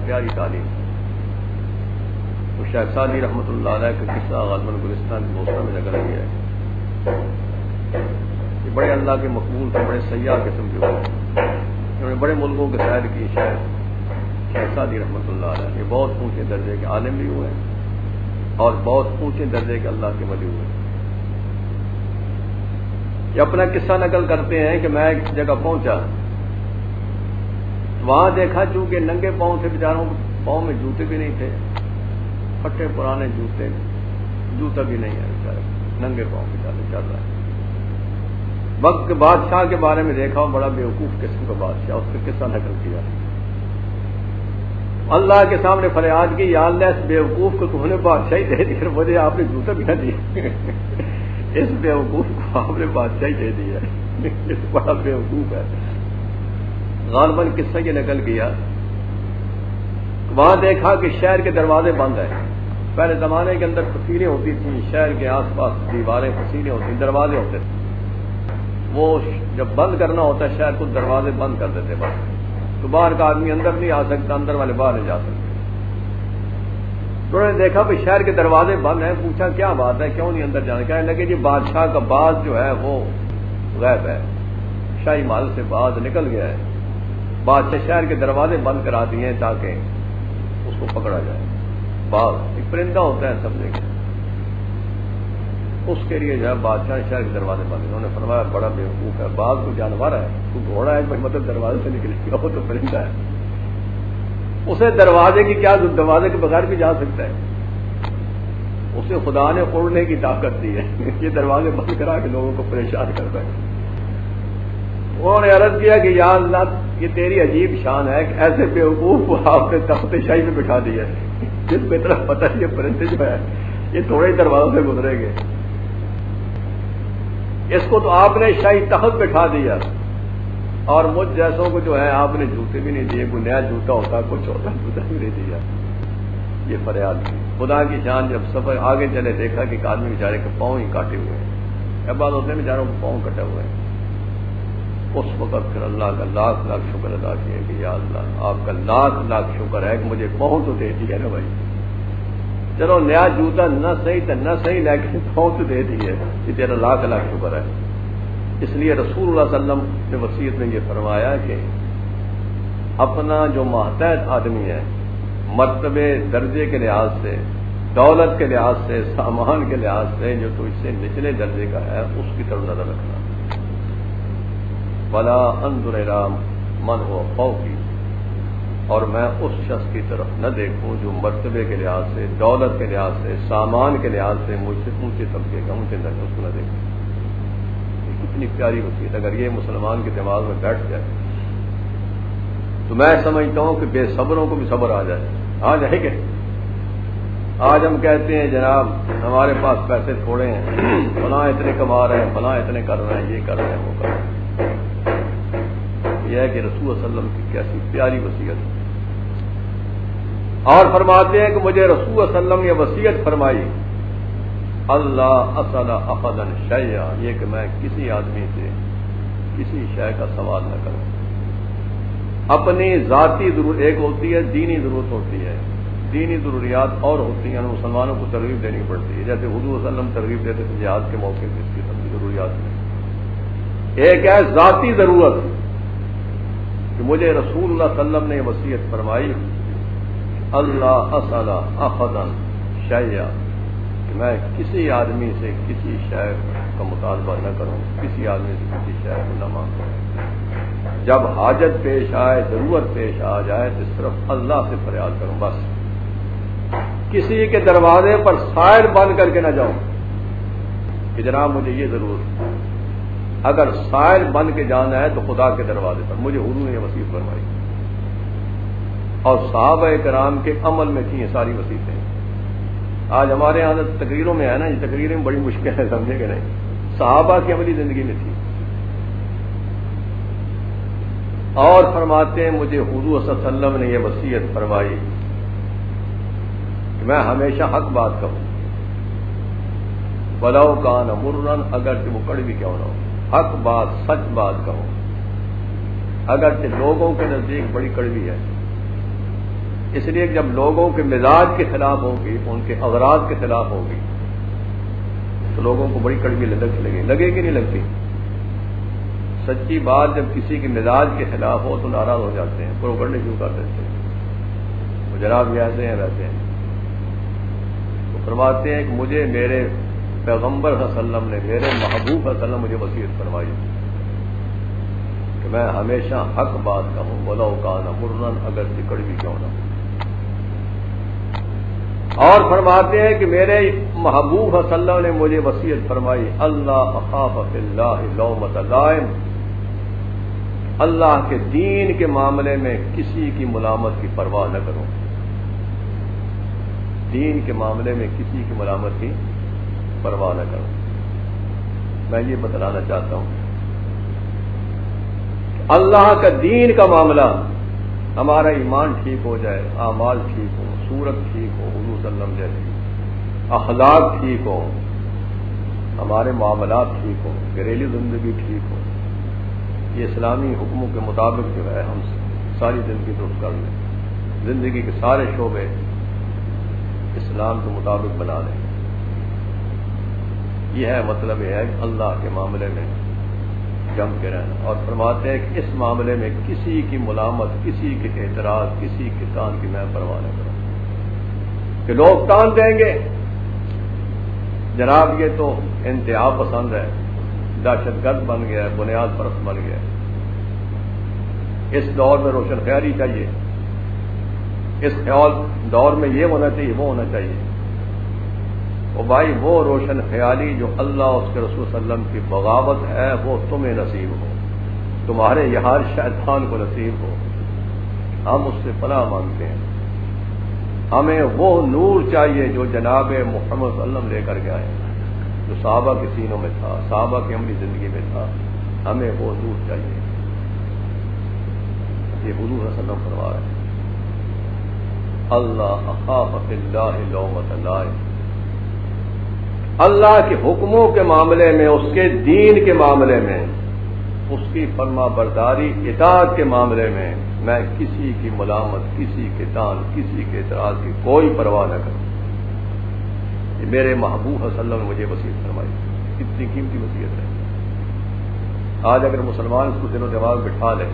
پیاری تعلیم ہے۔ تو شیخ سعدی رحمۃ اللہ علیہ کا قصہ غالباً گلستان کی دوستوں میں نقل کیا ہے۔ یہ بڑے اللہ کے مقبول تھے، بڑے سیاح قسم کے ہوئے، انہوں نے بڑے ملکوں کے سیر کی۔ شیخ سعدی رحمۃ اللہ علیہ یہ بہت اونچے درجے کے عالم بھی ہوئے اور بہت اونچے درجے کے اللہ کے ولی ہوئے۔ یہ اپنا قصہ نقل کرتے ہیں کہ میں ایک جگہ پہنچا، وہاں دیکھا چونکہ ننگے پاؤں تھے بیچاروں، پاؤں میں جوتے بھی نہیں تھے، پھٹے پرانے جوتے، جوتا بھی نہیں ہے بیچارے، ننگے پاؤں بیچارے چل رہا ہے۔ وقت کے بادشاہ کے بارے میں دیکھا، بڑا بیوقوف قسم کا بادشاہ، اس کا قصہ نقل کیا۔ اللہ کے سامنے فریاد کی، یا اللہ اس بیوقوف کو تو نے بادشاہی دے دی، پھر مجھے آپ نے جوتا بھی نہ دیا، اس بیوقوف کو آپ نے بادشاہی دے دی ہے، بڑا بیوقوف ہے۔ غالباً قصہ یہ نقل کیا، وہاں دیکھا کہ شہر کے دروازے بند ہیں۔ پہلے زمانے کے اندر فصیلیں ہوتی تھیں، شہر کے آس پاس دیواریں فصیلیں ہوتی، دروازے ہوتے تھے، وہ جب بند کرنا ہوتا ہے شہر کو، دروازے بند کر دیتے بس، تو باہر کا آدمی اندر نہیں آ سکتا، اندر والے باہر نہیں جا سکتے۔ تو انہوں نے دیکھا کہ شہر کے دروازے بند ہیں، پوچھا کیا بات ہے، کیوں نہیں اندر جانا؟ کہنے لگے جی بادشاہ کا باز جو ہے وہ غائب ہے، شاہی محل سے باز نکل گیا ہے، بادشاہ شہر کے دروازے بند کرا دیے ہیں تاکہ اس کو پکڑا جائے۔ باز ایک پرندہ ہوتا ہے سمجھے کہ اس کے لیے جو ہے بادشاہ شہر کے دروازے بند۔ انہوں نے فرمایا بڑا بیوقوف ہے، باز کو جانور ہے، تو گھوڑا ہے مطلب دروازے سے نکلے گا، وہ تو پرندہ ہے، اسے دروازے کی کیا، دروازے کے بغیر بھی جا سکتا ہے، اسے خدا نے اڑنے کی طاقت دی ہے، یہ دروازے بند کرا کے لوگوں کو پریشان کرتا ہے۔ انہوں نے عرض کیا کہ یا اللہ یہ تیری عجیب شان ہے کہ ایسے بیوقوف کو آپ نے تخت شاہی میں بٹھا دیا ہے، جس کو اتنا پتہ ہے یہ پرندے جو ہے یہ تھوڑے ہی دروازوں سے گزرے گے، اس کو تو آپ نے شاہی تخت بٹھا دیا، اور مجھ جیسوں کو جو ہے آپ نے جوتے بھی نہیں دیے، کوئی نیا جوتا ہوتا کچھ ہوتا جوتا بھی نہیں دیا۔ یہ فریاد کی خدا کی شان۔ جب سفر آگے چلے دیکھا کہ ایک آدمی بیچارے کے پاؤں ہی کاٹے ہوئے ہیں، اب بعد ہوتے ہیں بیچاروں کے پاؤں کٹے ہوئے ہیں۔ اس وقت پھر اللہ کا لاکھ لاکھ شکر ادا کیا کہ یا اللہ آپ کا لاکھ لاکھ شکر ہے کہ مجھے پاؤں تو دے دی ہے نا بھائی، چلو نیا جوتا نہ صحیح تو نہ صحیح لیکن پاؤں تو دے دی ہے، یہ تیرا لاکھ لاکھ شکر ہے۔ اس لیے رسول اللہ صلی اللہ علیہ وسلم نے وصیت میں یہ فرمایا کہ اپنا جو ماتحت آدمی ہے، مرتبے درجے کے لحاظ سے، دولت کے لحاظ سے، سامان کے لحاظ سے جو تو اس سے نچلے درجے کا ہے، اس کی طرف نظر رکھنا۔ ولا انظر الی من هو فوقی، اور میں اس شخص کی طرف نہ دیکھوں جو مرتبے کے لحاظ سے، دولت کے لحاظ سے، سامان کے لحاظ سے مجھ سے اونچے طبقے کا، اونچے درجے، اس کو نہ دیکھوں۔ کتنی پیاری وصیت، اگر یہ مسلمان کے دماغ میں بیٹھ جائے تو میں سمجھتا ہوں کہ بے صبروں کو بھی صبر آ جائے گا۔ آج ہم کہتے ہیں جناب ہمارے پاس پیسے تھوڑے ہیں، فلاں اتنے کما رہے ہیں، فلاں اتنے کر رہے ہیں، یہ کر رہے ہیں، وہ کر رہے ہیں۔ یہ ہے کہ رسول صلی اللہ علیہ وسلم کی کیسی پیاری وصیت ہے، اور فرماتے ہیں کہ مجھے رسول صلی اللہ علیہ وسلم یہ وصیت فرمائی، اللہ اسأل احدا شیئا، یہ کہ میں کسی آدمی سے کسی شے کا سوال نہ کروں۔ اپنی ذاتی ضرورت ایک ہوتی ہے، دینی ضرورت ہوتی ہے، دینی ضروریات اور ہوتی ہیں، مسلمانوں کو ترغیب دینی پڑتی ہے، جیسے حضور صلی اللہ علیہ وسلم ترغیب دیتے تھے جہاد کے موقع پہ اس قسم کی ضروریات میں۔ ایک ہے ذاتی ضرورت کہ مجھے رسول اللہ صلی اللہ علیہ وسلم نے وصیت فرمائی، اللہ اسأل احدا شیئا، کہ میں کسی آدمی سے کسی شے کا مطالبہ نہ کروں، کسی آدمی سے کسی شے کو نہ مانگوں۔ جب حاجت پیش آئے، ضرورت پیش آ جائے تو صرف اللہ سے فریاد کروں بس، کسی کے دروازے پر سائر بند کر کے نہ جاؤں کہ جناب مجھے یہ ضرورت۔ اگر سائر بن کے جانا ہے تو خدا کے دروازے پر، مجھے حضور نے یہ وصیت فرمائی، اور صحابہ کرام کے عمل میں تھیں یہ ساری وصیتیں۔ آج ہمارے یہاں تقریروں میں ہے نا، یہ تقریریں بڑی مشکل ہے، سمجھے کہ نہیں، صحابہ کی عملی زندگی میں تھی. اور فرماتے ہیں مجھے حضور صلی اللہ علیہ وسلم نے یہ وصیت فرمائی کہ میں ہمیشہ حق بات کہوں، وَلَوْ كَانَ مُرًّا، اگرچہ وہ کڑوی کیوں نہ ہو، حق بات سچ بات کہو، اگرچہ لوگوں کے نزدیک بڑی کڑوی ہے. اس لیے جب لوگوں کے مزاج کے خلاف ہوگی، ان کے اغراض کے خلاف ہوگی، تو لوگوں کو بڑی کڑوی لگے کہ نہیں لگتی. سچی بات جب کسی کے مزاج کے خلاف ہو تو ناراض ہو جاتے ہیں، پروپگنڈے شروع کر دیتے ہیں، وہ جناب یہ ایسے ہیں ویسے ہیں. وہ فرماتے ہیں کہ مجھے میرے پیغمبر صلی اللہ علیہ وسلم نے، میرے محبوب صلی اللہ علیہ وسلم مجھے وصیت فرمائی کہ میں ہمیشہ حق بات کہوں، وَلَوْ كَانَ مُرًّا، اگر کڑوی کیوں نہ ہو. اور فرماتے ہیں کہ میرے محبوب صلی اللہ علیہ وسلم نے مجھے وصیت فرمائی، اللہ اخاف فی اللہ لومۃ لائم، اللہ کے دین کے معاملے میں کسی کی ملامت کی پرواہ نہ کروں. دین کے معاملے میں کسی کی ملامت کی پرواہ نہ کروں. میں یہ بتلانا چاہتا ہوں کہ اللہ کا دین کا معاملہ، ہمارا ایمان ٹھیک ہو جائے، اعمال ٹھیک ہو، صورت ٹھیک ہو، حضور صلی اللہ علیہ وسلم جیسی، اخلاق ٹھیک ہو، ہمارے معاملات ٹھیک ہو، گھریلو زندگی ٹھیک ہو، یہ اسلامی حکموں کے مطابق جو ہے ہم ساری زندگی درست کر لیں، زندگی کے سارے شعبے اسلام کے مطابق بنا لیں. یہ ہے مطلب، یہ ہے کہ اللہ کے معاملے میں جم کے رہنا. اور فرماتے ہیں کہ اس معاملے میں کسی کی ملامت، کسی کے اعتراض، کسی کے تان کی میں پرواہ نہ کروں کہ لوگ تان دیں گے جناب یہ تو انتہا پسند ہے، دہشت گرد بن گیا ہے، بنیاد پرست بن گیا ہے. اس دور میں روشن خیالی چاہیے، اس خیال دور میں یہ ہونا چاہیے، وہ ہونا چاہیے. وہ بھائی وہ روشن خیالی جو اللہ اس کے رسول صلی اللہ علیہ وسلم کی بغاوت ہے وہ تمہیں نصیب ہو، تمہارے یہاں شیطان کو نصیب ہو. ہم اس سے پناہ مانگتے ہیں. ہمیں وہ نور چاہیے جو جناب محمد صلی اللہ علیہ وسلم لے کر کے آئے، جو صحابہ کے سینوں میں تھا، صحابہ کی عملی زندگی میں تھا. ہمیں وہ نور چاہیے. یہ حضور صلی اللہ علیہ وسلم فرما رہے ہیں، اللہ اخاف فی اللہ لومۃ لائم. اللہ کے حکموں کے معاملے میں، اس کے دین کے معاملے میں، اس کی فرما برداری اطاعت کے معاملے میں میں کسی کی ملامت، کسی کے تان، کسی کے اعتراض کی کوئی پرواہ نہ کروں. یہ میرے محبوب صلی اللہ علیہ وسلم نے مجھے وصیت فرمائی. کتنی قیمتی وصیت ہے. آج اگر مسلمان اس کو دل و دماغ بٹھا لے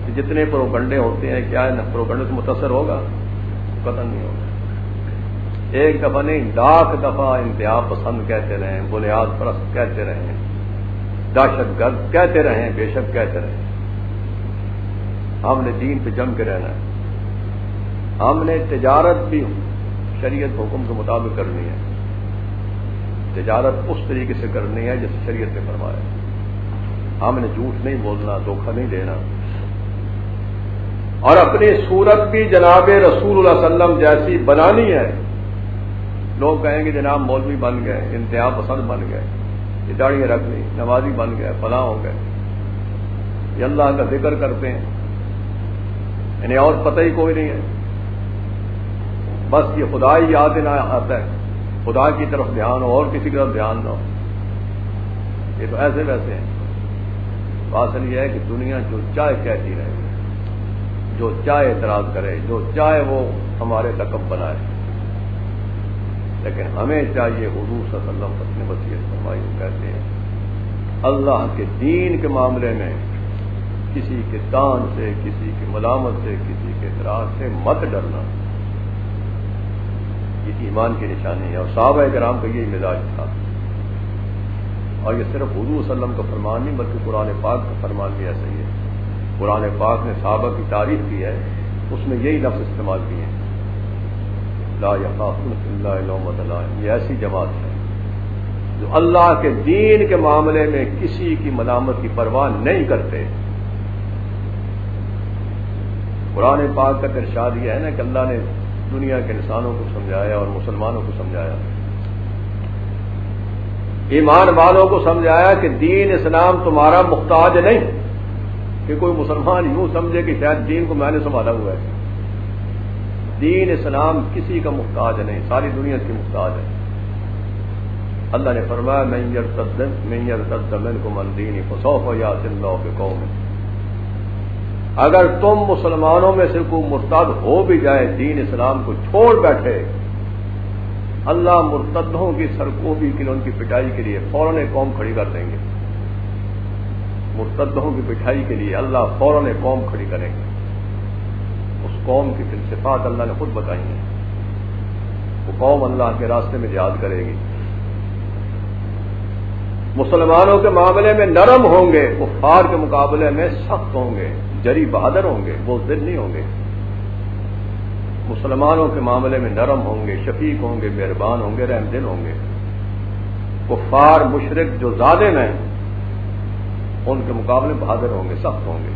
کہ جتنے پروگنڈے ہوتے ہیں، کیا پروگنڈے سے متاثر ہوگا؟ قطعاً نہیں ہوگا. ایک دفعہ نہیں، لاکھ دفعہ انتہا پسند کہتے رہیں، بنیاد پرست کہتے رہیں، دہشت گرد کہتے رہیں، بے شک کہتے رہیں. ہم نے دین پہ جم کے رہنا ہے. ہم نے تجارت بھی شریعت حکم کے مطابق کرنی ہے. تجارت اس طریقے سے کرنی ہے جیسے شریعت نے فرمایا. ہم نے جھوٹ نہیں بولنا، دھوکہ نہیں دینا، اور اپنی صورت بھی جناب رسول اللہ صلی اللہ علیہ وسلم جیسی بنانی ہے. لوگ کہیں گے جناب مولوی بن گئے، انتہا پسند بن گئے، یہ داڑھیاں رکھ لی، نمازی بن گئے، فلاں ہو گئے، یہ اللہ کا ذکر کرتے ہیں، انہیں اور پتہ ہی کوئی نہیں ہے، بس یہ خدا ہی یاد نہ آتا ہے، خدا کی طرف دھیان ہو اور کسی کی طرف دھیان نہ ہو. یہ تو ایسے ویسے ہیں. بات یہ ہے کہ دنیا جو چاہے کہتی رہے، جو چاہے اعتراض کرے، جو چاہے وہ ہمارے لقب بنائے، لیکن ہمیں چاہیے حضور صلی اللہ علیہ وسلم اپنے وصیت فرمائی کہتے ہیں اللہ کے دین کے معاملے میں کسی کے تان سے، کسی کی ملامت سے، کسی کے اعتراض سے مت ڈرنا. یہ ایمان کی نشانی ہے. اور صحابہ کرام کا یہ مزاج تھا. اور یہ صرف حضور صلی اللہ علیہ وسلم کا فرمان نہیں بلکہ قرآن پاک کا فرمان بھی ایسا ہی ہے. قرآن پاک نے صحابہ کی تعریف کی ہے، اس میں یہی لفظ استعمال کیے ہیں، لا یخافون فی اللہ لومۃ لائم. یہ ایسی جماعت ہے جو اللہ کے دین کے معاملے میں کسی کی ملامت کی پرواہ نہیں کرتے. قرآن پاک کا ارشاد یہ ہے نا کہ اللہ نے دنیا کے انسانوں کو سمجھایا اور مسلمانوں کو سمجھایا، ایمان والوں کو سمجھایا کہ دین اسلام تمہارا محتاج نہیں، کہ کوئی مسلمان یوں سمجھے کہ شاید دین کو میں نے سنبھالا ہوا ہے۔ دین اسلام کسی کا محتاج نہیں، ساری دنیا اس کی محتاج ہے۔ اللہ نے فرمایا من یرتد منکم عن دینہ فسوف یأتی اللہ بقوم، اگر تم مسلمانوں میں سے کوئی مرتد ہو بھی جائے، دین اسلام کو چھوڑ بیٹھے، اللہ مرتدوں کی سرکوبی کے لیے، ان کی پٹائی کے لیے فوراً ایک قوم کھڑی کر دیں گے۔ مرتدوں کی پٹائی کے لیے اللہ فوراً ایک قوم کھڑی کریں گے۔ اس قوم کی صفات اللہ نے خود بتائی ہیں۔ وہ قوم اللہ کے راستے میں جہاد کرے گی، مسلمانوں کے معاملے میں نرم ہوں گے، کفار کے مقابلے میں سخت ہوں گے، جری بہادر ہوں گے، بزدل نہیں ہوں گے۔ مسلمانوں کے معاملے میں نرم ہوں گے، شفیق ہوں گے، مہربان ہوں گے، رحم دل ہوں گے۔ کفار مشرک جو ظالم ہیں ان کے مقابلے بہادر ہوں گے، سخت ہوں گے۔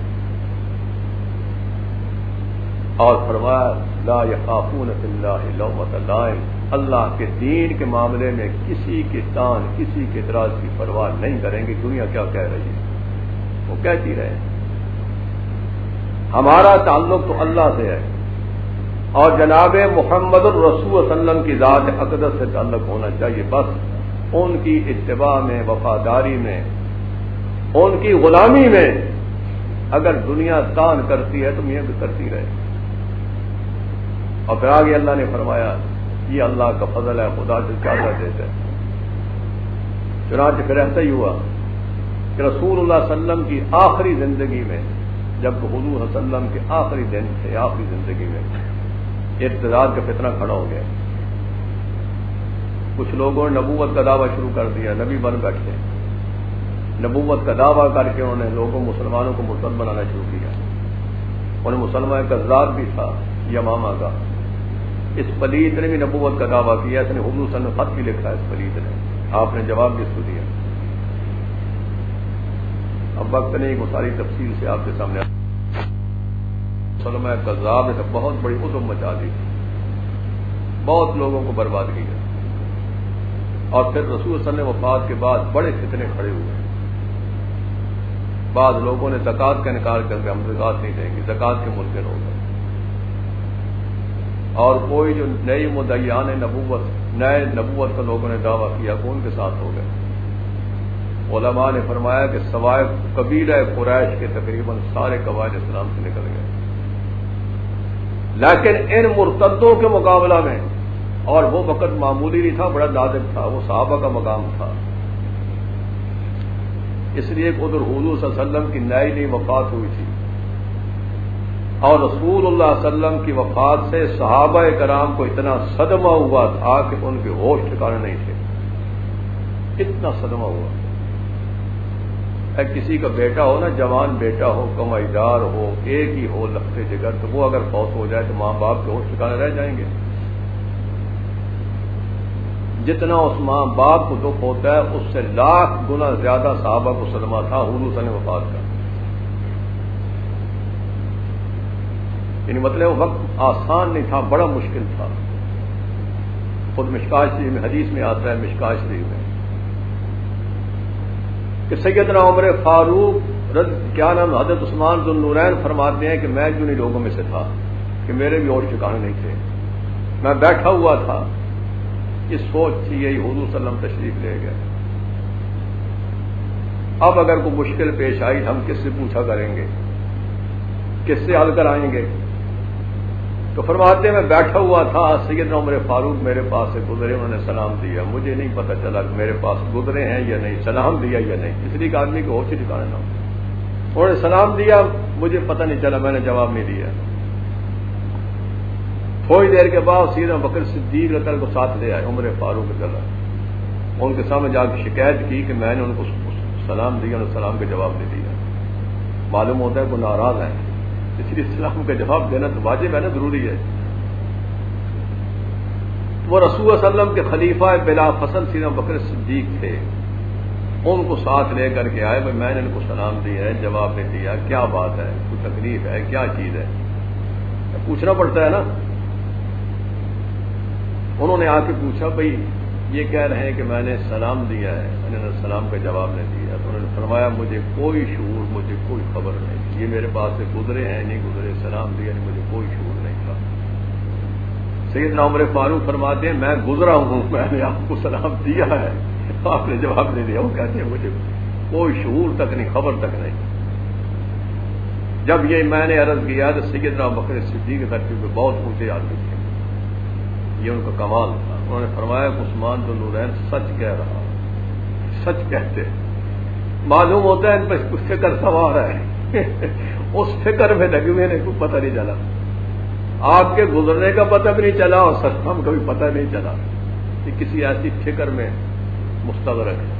اور فرمایا لا یخافون فی اللہ لومۃ لائم، اللہ کے دین کے معاملے میں کسی کے تان، کسی کے اعتراض کی پرواہ نہیں کریں گے۔ دنیا کیا کہہ رہی ہے وہ کہتی رہے، ہمارا تعلق تو اللہ سے ہے، اور جناب محمد الرسول صلی اللہ علیہ وسلم کی ذات اقدس سے تعلق ہونا چاہیے۔ بس ان کی اتباع میں، وفاداری میں، ان کی غلامی میں اگر دنیا تان کرتی ہے تو یہ بھی کرتی رہے۔ اور پھر آگے اللہ نے فرمایا یہ اللہ کا فضل ہے، خدا سے زیادہ دیتا ہے۔ چنانچہ پھر ایسا ہی ہوا کہ رسول اللہ صلی اللہ علیہ وسلم کی آخری زندگی میں، جب حضور صلی اللہ علیہ وسلم کے آخری دن تھے، آخری زندگی میں ارتداد کا فتنہ کھڑا ہو گیا۔ کچھ لوگوں نے نبوت کا دعویٰ شروع کر دیا، نبی بن بیٹھے، نبوت کا دعویٰ کر کے انہوں نے لوگوں مسلمانوں کو مرتد بنانا شروع کیا۔ انہیں مسلمان کذاب بھی تھا یمامہ کا، اس پلیت نے بھی نبوت کا دعویٰ کیا، اس نے حضور صلی اللہ علیہ وسلم خط بھی لکھا، اس پلیت نے، آپ نے جواب بھی اس کو دیا۔ اب وقت نہیں وہ ساری تفصیل سے آپ کے سامنے مسلمان کذاب نے بہت بڑی عظم مچا دی، بہت لوگوں کو برباد کیا۔ اور پھر رسول صلی اللہ علیہ وسلم وفات کے بعد بڑے فتنے کھڑے ہوئے۔ بعض لوگوں نے زکوٰۃ کا انکار کر کے ہم زکوٰۃ نہیں دیں گے، زکوٰۃ کے منکر ہو گئے۔ اور کوئی جو نئی مدعیان نبوت، نئے نبوت کا لوگوں نے دعویٰ کیا کہ ان کے ساتھ ہو گئے۔ علماء نے فرمایا کہ سوائے قبیلہ قریش کے تقریباً سارے قبائل اسلام سے نکل گئے، لیکن ان مرتدوں کے مقابلہ میں، اور وہ وقت معمولی نہیں تھا، بڑا نازک تھا، وہ صحابہ کا مقام تھا، اس لیے کہ ادھر حضور صلی اللہ علیہ وسلم کی نئی وفات ہوئی تھی، اور رسول اللہ صلی اللہ علیہ وسلم کی وفات سے صحابہ کرام کو اتنا صدمہ ہوا تھا کہ ان کے ہوش ٹھکانے نہیں تھے، اتنا صدمہ ہوا۔ کسی کا بیٹا ہو نا، جوان بیٹا ہو، کمائی دار ہو، ایک ہی ہو لختے جگر، تو وہ اگر فوت ہو جائے تو ماں باپ کے ہوش ٹھکانے رہ جائیں گے۔ جتنا اس ماں باپ کو دکھ ہوتا ہے اس سے لاکھ گنا زیادہ صحابہ کو صدمہ تھا حضور صلی اللہ علیہ وسلم وفات کا۔ یعنی مطلب وہ وقت آسان نہیں تھا، بڑا مشکل تھا۔ خود مشکوٰۃ شریف میں حدیث میں آتا ہے، مشکوٰۃ شریف میں، کہ سیدنا عمر فاروق کیا نام حضرت عثمان ذو النورین فرماتے ہیں کہ میں جنہی لوگوں میں سے تھا کہ میرے بھی اور ٹھکانے نہیں تھے، میں بیٹھا ہوا تھا، یہ سوچ تھی، یہی حضور صلی اللہ علیہ وسلم تشریف لے گئے۔ اب اگر کوئی مشکل پیش آئی ہم کس سے پوچھا کریں گے، کس سے حل کرائیں گے؟ تو فرماتے ہیں میں بیٹھا ہوا تھا، سیدنا عمر فاروق میرے پاس سے گزرے، انہوں نے سلام دیا، مجھے نہیں پتہ چلا کہ میرے پاس گزرے ہیں یا نہیں، سلام دیا یا نہیں، اس لیے کہ آدمی کو ہوش ہی ٹھکانا نہ ہو۔ انہوں نے سلام دیا، مجھے پتہ نہیں چلا، میں نے جواب نہیں دیا۔ تھوڑی دیر کے بعد سیدنا بکر صدیق رضی اللہ عنہ کو ساتھ لے آئے، عمر فاروق رضی اللہ عنہ، ان کے سامنے جا کے شکایت کی کہ میں نے ان کو سلام دیا، انہوں نے سلام کا جواب نہیں دیا۔ معلوم ہوتا ہے وہ ناراض ہیں، اس لیے سلام کا جواب دینا تو واجب ہے نا، ضروری ہے۔ وہ رسول صلی اللہ علیہ وسلم کے خلیفہ بلا فصل سیدنا بکر صدیق تھے، ان کو ساتھ لے کر کے آئے، میں نے ان کو سلام دیا ہے، جواب نہیں دیا، کیا بات ہے، کوئی تکلیف ہے، کیا چیز ہے، پوچھنا پڑتا ہے نا۔ انہوں نے آ کے پوچھا بھائی یہ کہہ رہے ہیں کہ میں نے سلام دیا ہے، میں نے سلام کا جواب نہیں دیا، تو انہوں نے فرمایا مجھے کوئی شعور، مجھے کوئی خبر نہیں، یہ میرے پاس سے گزرے ہیں نہیں گزرے، سلام دیا نہیں، مجھے کوئی شعور نہیں تھا۔ سیدنا عمر فاروق فرماتے ہیں میں گزرا ہوں، میں نے آپ کو سلام دیا ہے، آپ نے جواب نہیں دیا۔ وہ کہتے ہیں مجھے کوئی شعور تک نہیں، خبر تک نہیں۔ جب یہ میں نے عرض کیا تو سیدنا بکر صدیق دھرتی پہ بہت اونچے آدمی تھے، یہ ان کا کمال تھا۔ انہوں نے فرمایا کہ عثمان ذو النورین سچ کہہ رہا، سچ کہتے۔ معلوم ہوتا ہے ان پہ کچھ فکر سوار ہے اس فکر میں لگے ہوئے نے کچھ پتہ نہیں چلا، آپ کے گزرنے کا پتہ بھی نہیں چلا اور سچم کا بھی پتہ نہیں چلا کہ کسی ایسی فکر میں مستغرق ہے۔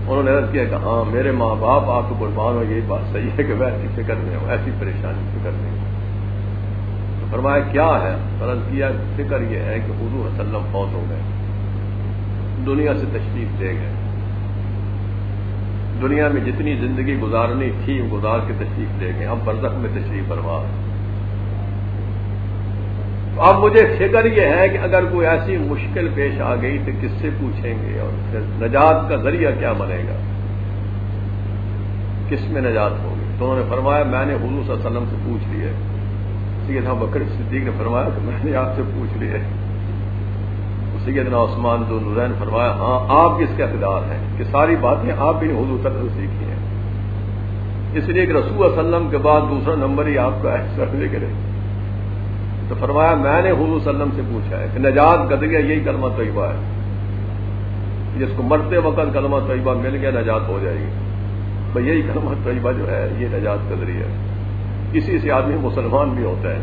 انہوں نے عرض کیا کہ ہاں میرے ماں باپ آپ کو قربان ہو، یہی بات صحیح ہے کہ میں ایسی فکر میں ہوں، ایسی پریشانی فکر میں ہوں۔ تو فرمایا کیا ہے؟ عرض کیا فکر یہ ہے کہ حضور صلی اللہ علیہ وسلم فوت ہو گئے، دنیا سے تشریف لے گئے، دنیا میں جتنی زندگی گزارنی تھی وہ گزار کے تشریف لے گئے، اب برزخ میں تشریف فرما۔ اب مجھے فکر یہ ہے کہ اگر کوئی ایسی مشکل پیش آ گئی تو کس سے پوچھیں گے، اور پھر نجات کا ذریعہ کیا بنے گا، کس میں نجات ہوگی؟ تو انہوں نے فرمایا میں نے حضور صلی اللہ علیہ وسلم سے پوچھ لیا۔ سیدنا بکر صدیق نے فرمایا کہ میں نے آپ سے پوچھ لیا۔ سیدنا عثمان ذو النورین فرمایا ہاں آپ کس کے اقتدار ہیں کہ ساری باتیں آپ بھی حضور صلی اللہ علیہ وسلم سے سیکھی ہیں، اس لیے کہ رسول صلی اللہ علیہ وسلم کے بعد دوسرا نمبر ہی آپ کا ہے سر ذکر ہے۔ تو فرمایا میں نے حضور صلی اللہ علیہ وسلم سے پوچھا ہے کہ نجات کا ذریعہ یہی کلمہ طیبہ ہے، جس کو مرتے وقت کلمہ طیبہ مل گیا نجات ہو جائے گی۔ بھئی یہی کلمہ طیبہ جو ہے یہ نجات کا ذریعہ ہے، اسی سے آدمی مسلمان بھی ہوتا ہے،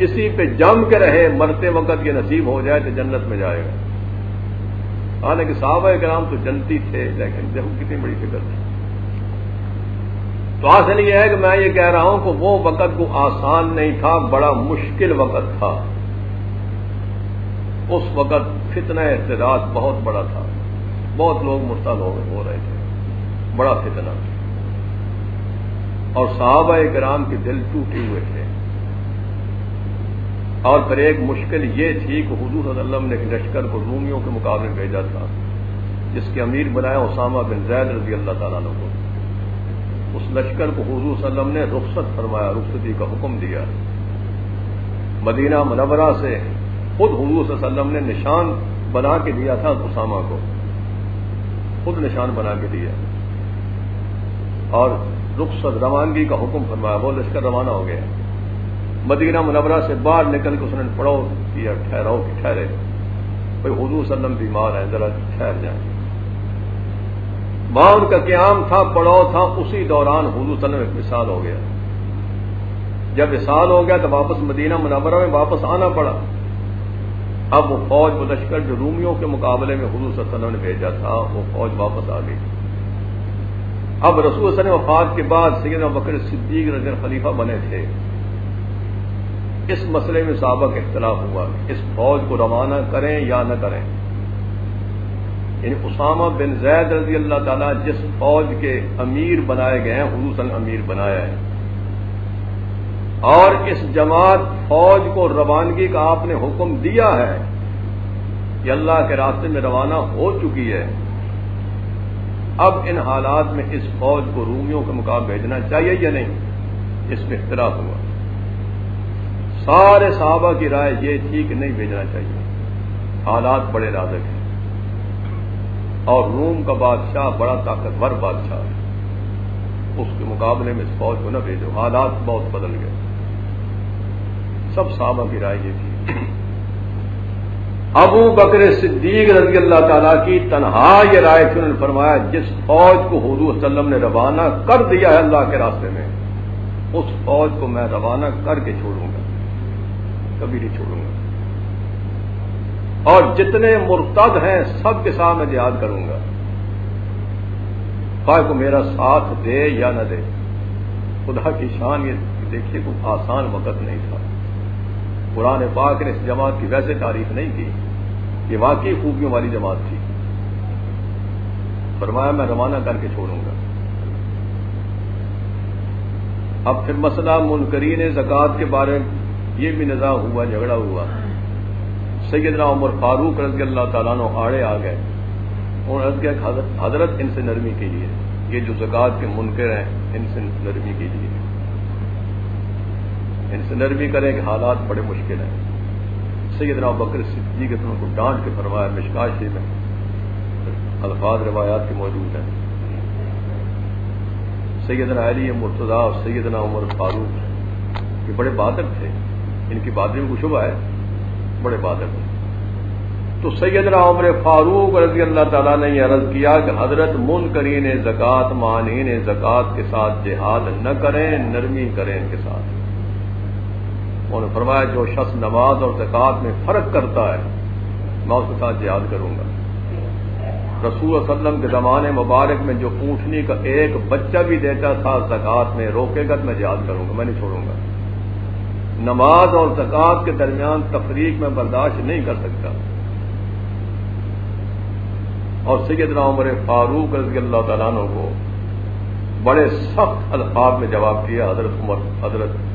اسی پہ جم کے رہے، مرتے وقت یہ نصیب ہو جائے تو جنت میں جائے گا۔ حالانکہ صحابہ کرام تو جنتی تھے، لیکن دیکھو کتنی بڑی فکر تھی۔ تو حاصل یہ ہے کہ میں یہ کہہ رہا ہوں کہ وہ وقت کو آسان نہیں تھا، بڑا مشکل وقت تھا۔ اس وقت فتنہ ارتداد بہت بڑا تھا، بہت لوگ مرتد ہو رہے تھے، بڑا فتنہ، اور صحابہ کرام کے دل ٹوٹے ہوئے تھے۔ اور پھر ایک مشکل یہ تھی کہ حضور صلی اللہ علیہ وسلم نے ایک لشکر کو رومیوں کے مقابلے میں بھیجا تھا، جس کے امیر بنایا اسامہ بن زید رضی اللہ تعالیٰ عنہ کو۔ اس لشکر کو حضور صلی اللہ علیہ وسلم نے رخصت فرمایا، رخصتی کا حکم دیا۔ مدینہ منورہ سے خود حضور صلی اللہ علیہ وسلم نے نشان بنا کے دیا تھا اسامہ کو، خود نشان بنا کے دیا، اور رخصت روانگی کا حکم فرمایا۔ وہ لشکر روانہ ہو گیا، مدینہ منورہ سے باہر نکل کے اس نے پڑاؤ کیا، ٹھہراؤ کہ ٹھہرے بھائی حضور صلی اللہ علیہ وسلم بیمار ہیں، ذرا ٹھہر جائیں۔ وہاں ان کا قیام تھا، پڑاؤ تھا، اسی دوران حضور صلی اللہ علیہ وسلم وصال ہو گیا۔ جب وصال ہو گیا تو واپس مدینہ منورہ میں واپس آنا پڑا۔ اب وہ فوج، وہ لشکر جو رومیوں کے مقابلے میں حضور صلی اللہ علیہ وسلم نے بھیجا تھا، وہ فوج واپس آ گئی۔ اب رسول صلی اللہ علیہ وسلم وفات کے بعد سیدنا بکر صدیق رضی اللہ خلیفہ بنے تھے۔ اس مسئلے میں صحابہ کا اختلاف ہوا کہ اس فوج کو روانہ کریں یا نہ کریں۔ یعنی اسامہ بن زید رضی اللہ تعالیٰ جس فوج کے امیر بنائے گئے ہیں، حضور صلی اللہ علیہ وسلم امیر بنایا ہے، اور اس جماعت فوج کو روانگی کا آپ نے حکم دیا ہے کہ اللہ کے راستے میں روانہ ہو چکی ہے۔ اب ان حالات میں اس فوج کو رومیوں کے مقابلے بھیجنا چاہیے یا نہیں، اس میں اختلاف ہوا۔ سارے صحابہ کی رائے یہ تھی کہ نہیں بھیجنا چاہیے، حالات بڑے نازک ہیں، اور روم کا بادشاہ بڑا طاقتور بادشاہ ہے، اس کے مقابلے میں اس فوج کو نہ بھیجو، حالات بہت بدل گئے۔ سب صحابہ کی رائے یہ تھی۔ ابو بکر صدیق رضی اللہ تعالیٰ کی تنہا یہ رائے تھی، انہوں نے فرمایا جس فوج کو حضور صلی اللہ علیہ وسلم نے روانہ کر دیا ہے اللہ کے راستے میں، اس فوج کو میں روانہ کر کے چھوڑوں گا، کبھی نہیں چھوڑوں گا، اور جتنے مرتد ہیں سب کے ساتھ میں جہاد کروں گا، خواہ کو میرا ساتھ دے یا نہ دے۔ خدا کی شان یہ دیکھیے، کوئی آسان وقت نہیں تھا۔ قرآن پاک نے اس جماعت کی ویسے تعریف نہیں کی، یہ واقعی خوبیوں والی جماعت تھی۔ فرمایا میں روانہ کر کے چھوڑوں گا۔ اب پھر مسئلہ منکرین زکوٰۃ کے بارے میں یہ بھی نزاع ہوا، جھگڑا ہوا سیدنا عمر فاروق رضی اللہ تعالیٰ عنہ آڑے آ گئے. انہوں نے عرض کیا کہ حضرت ان سے نرمی کیجیے، یہ جو زکوٰۃ کے منکر ہیں ان سے نرمی کیجیے، ان سے نرمی کریں کہ حالات بڑے مشکل ہیں. سیدنا ابوبکر صدیق نے ان کو ڈانٹ کے فرمایا، مشکاۃ شریف میں الفاظ روایات کے موجود ہیں. سیدنا علی مرتضیٰ اور سیدنا عمر فاروق یہ بڑے بہادر تھے، ان کی بہادری میں کچھ شبہ ہے، بڑے بہادر تھے. تو سیدنا عمر فاروق رضی اللہ تعالیٰ نے یہ عرض کیا کہ حضرت منکرین زکوٰۃ مانعین زکوٰۃ کے ساتھ جہاد نہ کریں، نرمی کریں ان کے ساتھ. انہوں نے فرمایا جو شخص نماز اور زکوٰۃ میں فرق کرتا ہے میں اس کے ساتھ جہاد کروں گا. رسول صلی اللہ علیہ وسلم کے زمانے مبارک میں جو اونٹنی کا ایک بچہ بھی دیتا تھا زکوٰۃ میں روکے گا تو میں جہاد کروں گا، میں نہیں چھوڑوں گا. نماز اور زکوٰۃ کے درمیان تفریق میں برداشت نہیں کر سکتا. اور سیدنا عمر فاروق رضی اللہ تعالیٰ عنہ کو بڑے سخت الفاظ میں جواب دیا حضرت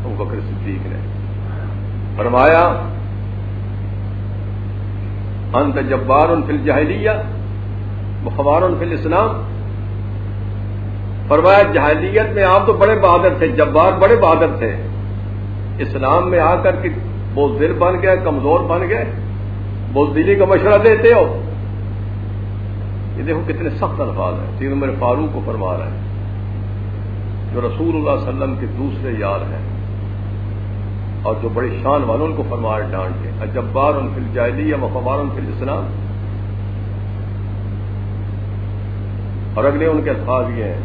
ابوبکر صدیق نے. فرمایا انت جبار فی الجاہلیہ مخوار فی الاسلام. فرمایا جاہلیت میں آپ تو بڑے بہادر تھے، جبار بڑے بہادر تھے، اسلام میں آ کر کے بزدل بن گئے، کمزور بن گئے، بزدلی کا مشورہ دیتے ہو. یہ دیکھو کتنے سخت الفاظ ہیں. سیدنا عمر فاروق کو فرما رہے ہیں جو رسول اللہ صلی اللہ علیہ وسلم کے دوسرے یار ہیں اور جو بڑی شان والوں ان کو فرما رہے ڈانٹ کے، جبار فی الجاہلیہ مخوار فی الاسلام. اور اگلے ان کے الفاظ یہ ہیں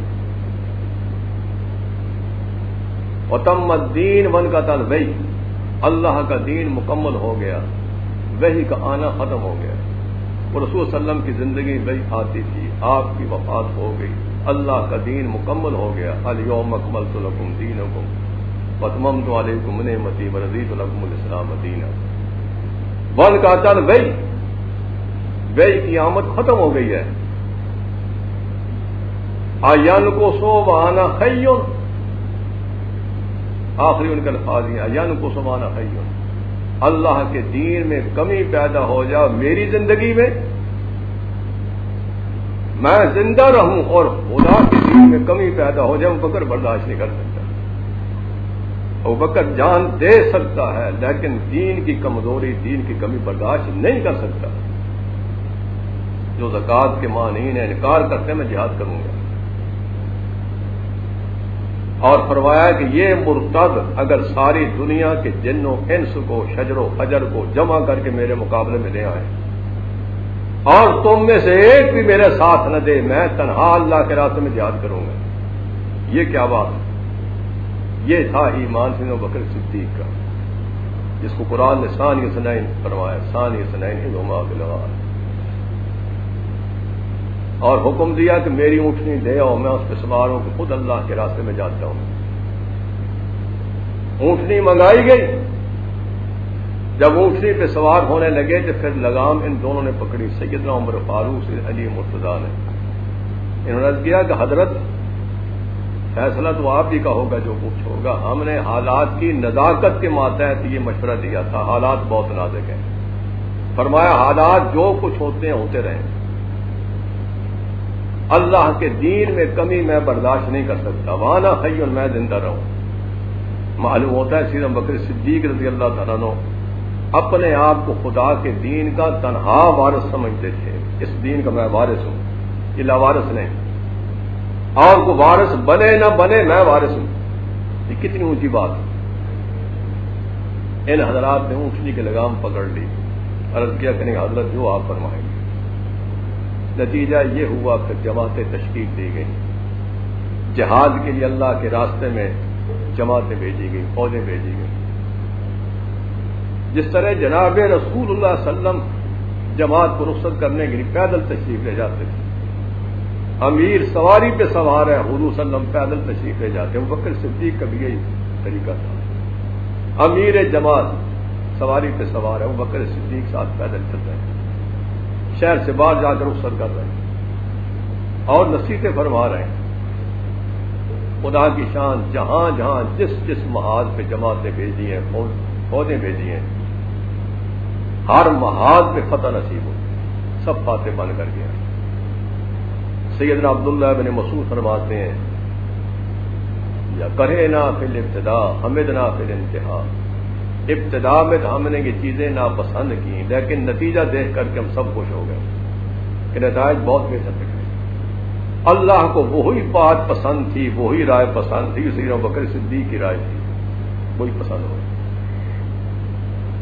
وتم الدین وانقطع الوحی، اللہ کا دین مکمل ہو گیا، وحی کا آنا ختم ہو گیا. وہ رسول صلی اللہ علیہ وسلم کی زندگی وحی آتی تھی، آپ کی وفات ہو گئی، اللہ کا دین مکمل ہو گیا. الیوم اکملت لکم دینکم واتممت علیکم نعمتی ورضیت لکم الاسلام دینا. وانقطع الوحی، وحی کی آمد ختم ہو گئی ہے. اینقص وانا حی، آخری ان کے الفاظ ہیں اینقص وانا حی، اللہ کے دین میں کمی پیدا ہو جائے میری زندگی میں زندہ رہوں اور خدا کے دین میں کمی پیدا ہو جائے ابوبکر برداشت نہیں کر سکتا. ابوبکر جان دے سکتا ہے لیکن دین کی کمزوری، دین کی کمی برداشت نہیں کر سکتا. جو زکوٰۃ کے مانعین ہیں انکار کرتے ہیں میں جہاد کروں گا. اور فرمایا کہ یہ مرتد اگر ساری دنیا کے جن و انس کو شجر و حجر کو جمع کر کے میرے مقابلے میں لے آئے اور تم میں سے ایک بھی میرے ساتھ نہ دے، میں تنہا اللہ کے راستے میں جہاد کروں گا. یہ کیا بات ہے؟ یہ تھا ایمان سیدنا ابوبکر صدیق کا، جس کو قرآن نے ثانی اثنین فرمایا، ثانی اثنین اذ ہما فی الغار. اور حکم دیا کہ میری اونٹنی لے آؤ، میں اس پہ سوار ہوں کہ خود اللہ کے راستے میں جاتا ہوں. اونٹنی منگائی گئی. جب اونٹنی پہ سوار ہونے لگے تو پھر لگام ان دونوں نے پکڑی، سیدنا عمر فاروق سے علی مرتضیٰ نے. انہوں نے کیا کہ حضرت فیصلہ تو آپ ہی کا ہوگا جو کچھ ہوگا، ہم نے حالات کی نزاکت کے ماتحت یہ مشورہ دیا تھا، حالات بہت نازک ہیں. فرمایا حالات جو کچھ ہوتے ہیں ہوتے رہیں، اللہ کے دین میں کمی میں برداشت نہیں کر سکتا. وانا حی، میں زندہ رہوں. معلوم ہوتا ہے سیدنا ابوبکر صدیق رضی اللہ تعالیٰ عنہ اپنے آپ کو خدا کے دین کا تنہا وارث سمجھتے تھے. اس دین کا میں وارث ہوں، یہ لاوارث نہیں. اور کو وارث بنے نہ بنے میں وارث ہوں. یہ کتنی اونچی بات ہے. ان حضرات نے اونٹنی کے لگام پکڑ لی، عرض کیا کہ نہیں حضرت جو آپ فرمائیں گے. نتیجہ یہ ہوا کہ جماعتیں تشکیل دی گئی، جہاد کے لیے اللہ کے راستے میں جماعتیں بھیجی گئی، فوجیں بھیجی گئی. جس طرح جناب رسول اللہ صلی اللہ علیہ وسلم جماعت کو رخصت کرنے کے لیے پیدل تشریف لے جاتے تھے، امیر سواری پہ سوار ہے، حضور صلی اللہ علیہ وسلم پیدل تشریف لے جاتے. ابوبکر صدیق کا بھی یہی طریقہ تھا. امیر جماعت سواری پہ سوار ہے، ابوبکر صدیق ساتھ پیدل چل رہے ہیں، شہر سے باہر جا کر رخصت کر رہے ہیں اور نصیحتیں فرما رہے ہیں. خدا کی شان جہاں جہاں جس جس محاذ پہ جماعتیں بھیجی ہیں، فوجیں بھیجی ہیں، ہر محاذ پہ فتح نصیب ہوتی، سب فاتح بن کر گیا۔ سیدنا عبداللہ بن مسعود فرماتے ہیں یا کرہنا فی الابتداء حمدنا فی الانتہا، ابتدا میں تو ہم نے یہ چیزیں ناپسند کی، لیکن نتیجہ دیکھ کر کے ہم سب خوش ہو گئے کہ نتائج بہت بہتر نکلے۔ اللہ کو وہی بات پسند تھی، وہی رائے پسند تھی، سیدنا ابوبکر صدیق کی رائے تھی، وہی پسند ہو۔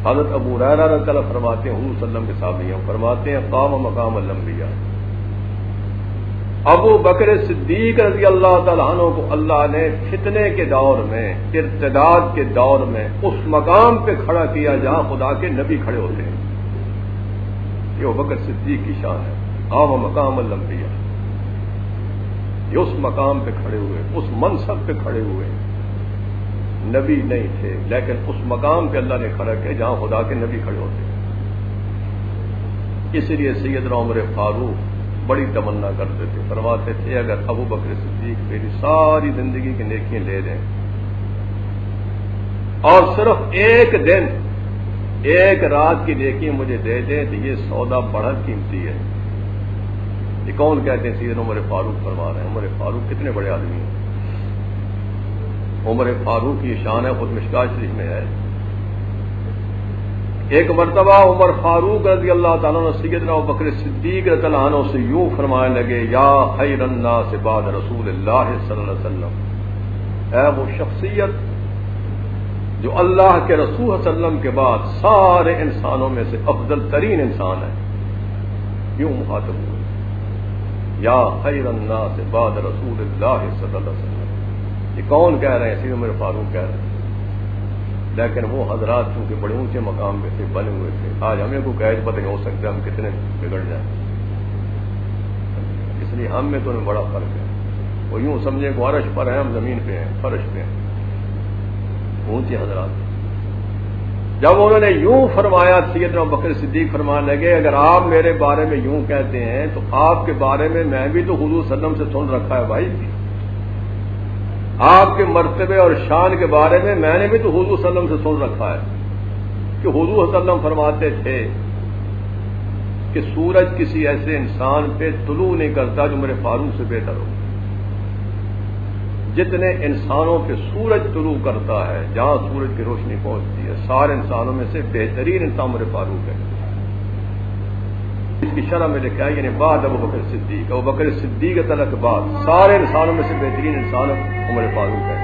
حضرت ابو ہریرہ رضی اللہ عنہ فرماتے ہیں، حضور صلی اللہ علیہ وسلم کے صحابی فرماتے ہیں قام مقام الانبیاء، ابو بکر صدیق رضی اللہ تعالیٰ عنہ کو اللہ نے فتنے کے دور میں، ارتداد کے دور میں اس مقام پہ کھڑا کیا جہاں خدا کے نبی کھڑے ہوتے ہیں۔ یہ ابو بکر صدیق کی شان ہے، قام مقام الانبیاء، یہ اس مقام پہ کھڑے ہوئے، اس منصب پہ کھڑے ہوئے، نبی نہیں تھے لیکن اس مقام پہ اللہ نے کھڑا کیا جہاں خدا کے نبی کھڑے ہوتے ہیں۔ اس لیے سیدنا عمر فاروق بڑی تمنا کرتے تھے، فرماتے تھے اگر ابو بکر صدیق میری ساری زندگی کی نیکیاں لے دیں اور صرف ایک دن ایک رات کی نیکیاں مجھے دے دیں تو یہ سودا بڑا قیمتی ہے۔ یہ کون کہتے ہیں؟ سیدنا عمر فاروق فرما رہے ہیں۔ عمر فاروق کتنے بڑے آدمی ہیں، عمر فاروق کی شان ہے، خود مشکاۃ شریف میں ہے۔ ایک مرتبہ عمر فاروق رضی اللہ تعالیٰ عنہ سیدنا ابوبکر صدیق رضی اللہ عنہ سے یوں فرمانے لگے یا خیر الناس بعد رسول اللہ صلی اللہ علیہ وسلم، اے وہ شخصیت جو اللہ کے رسول صلی اللہ علیہ وسلم کے بعد سارے انسانوں میں سے افضل ترین انسان ہے، یوں مخاطب ہوئے یا خیر الناس بعد رسول اللہ صلی اللہ علیہ وسلم۔ یہ کون کہہ رہے ہیں؟ سیدنا عمر فاروق کہہ رہے ہیں، لیکن وہ حضرات چونکہ بڑے اونچے مقام پہ تھے، بنے ہوئے تھے، آج ہمیں کوئی قید پتہ نہیں ہو سکتا ہم کتنے بگڑ جائیں، اس لیے ہم میں تو بڑا فرق ہے۔ وہ یوں سمجھیں کہ عرش پر ہیں، ہم زمین پہ ہیں، فرش پہ ہیں، اونچے حضرات۔ جب انہوں نے یوں فرمایا، سیدنا ابوبکر صدیق فرمانے لگے اگر آپ میرے بارے میں یوں کہتے ہیں تو آپ کے بارے میں بھی تو حضور صلی اللہ علیہ وسلم سے سن رکھا ہے بھائی، آپ کے مرتبے اور شان کے بارے میں نے بھی تو حضور صلی اللہ علیہ وسلم سے سن رکھا ہے کہ حضور صلی اللہ علیہ وسلم فرماتے تھے کہ سورج کسی ایسے انسان پہ طلوع نہیں کرتا جو میرے فاروق سے بہتر ہو۔ جتنے انسانوں پہ سورج طلوع کرتا ہے، جہاں سورج کی روشنی پہنچتی ہے، سارے انسانوں میں سے بہترین انسان میرے فاروق ہے۔ اس کی شرح میں لکھا ہے یعنی بعد ابو بکر صدیق، ابو بکر صدیق کے بعد سارے انسانوں میں سے بہترین انسان عمر فاروق ہے۔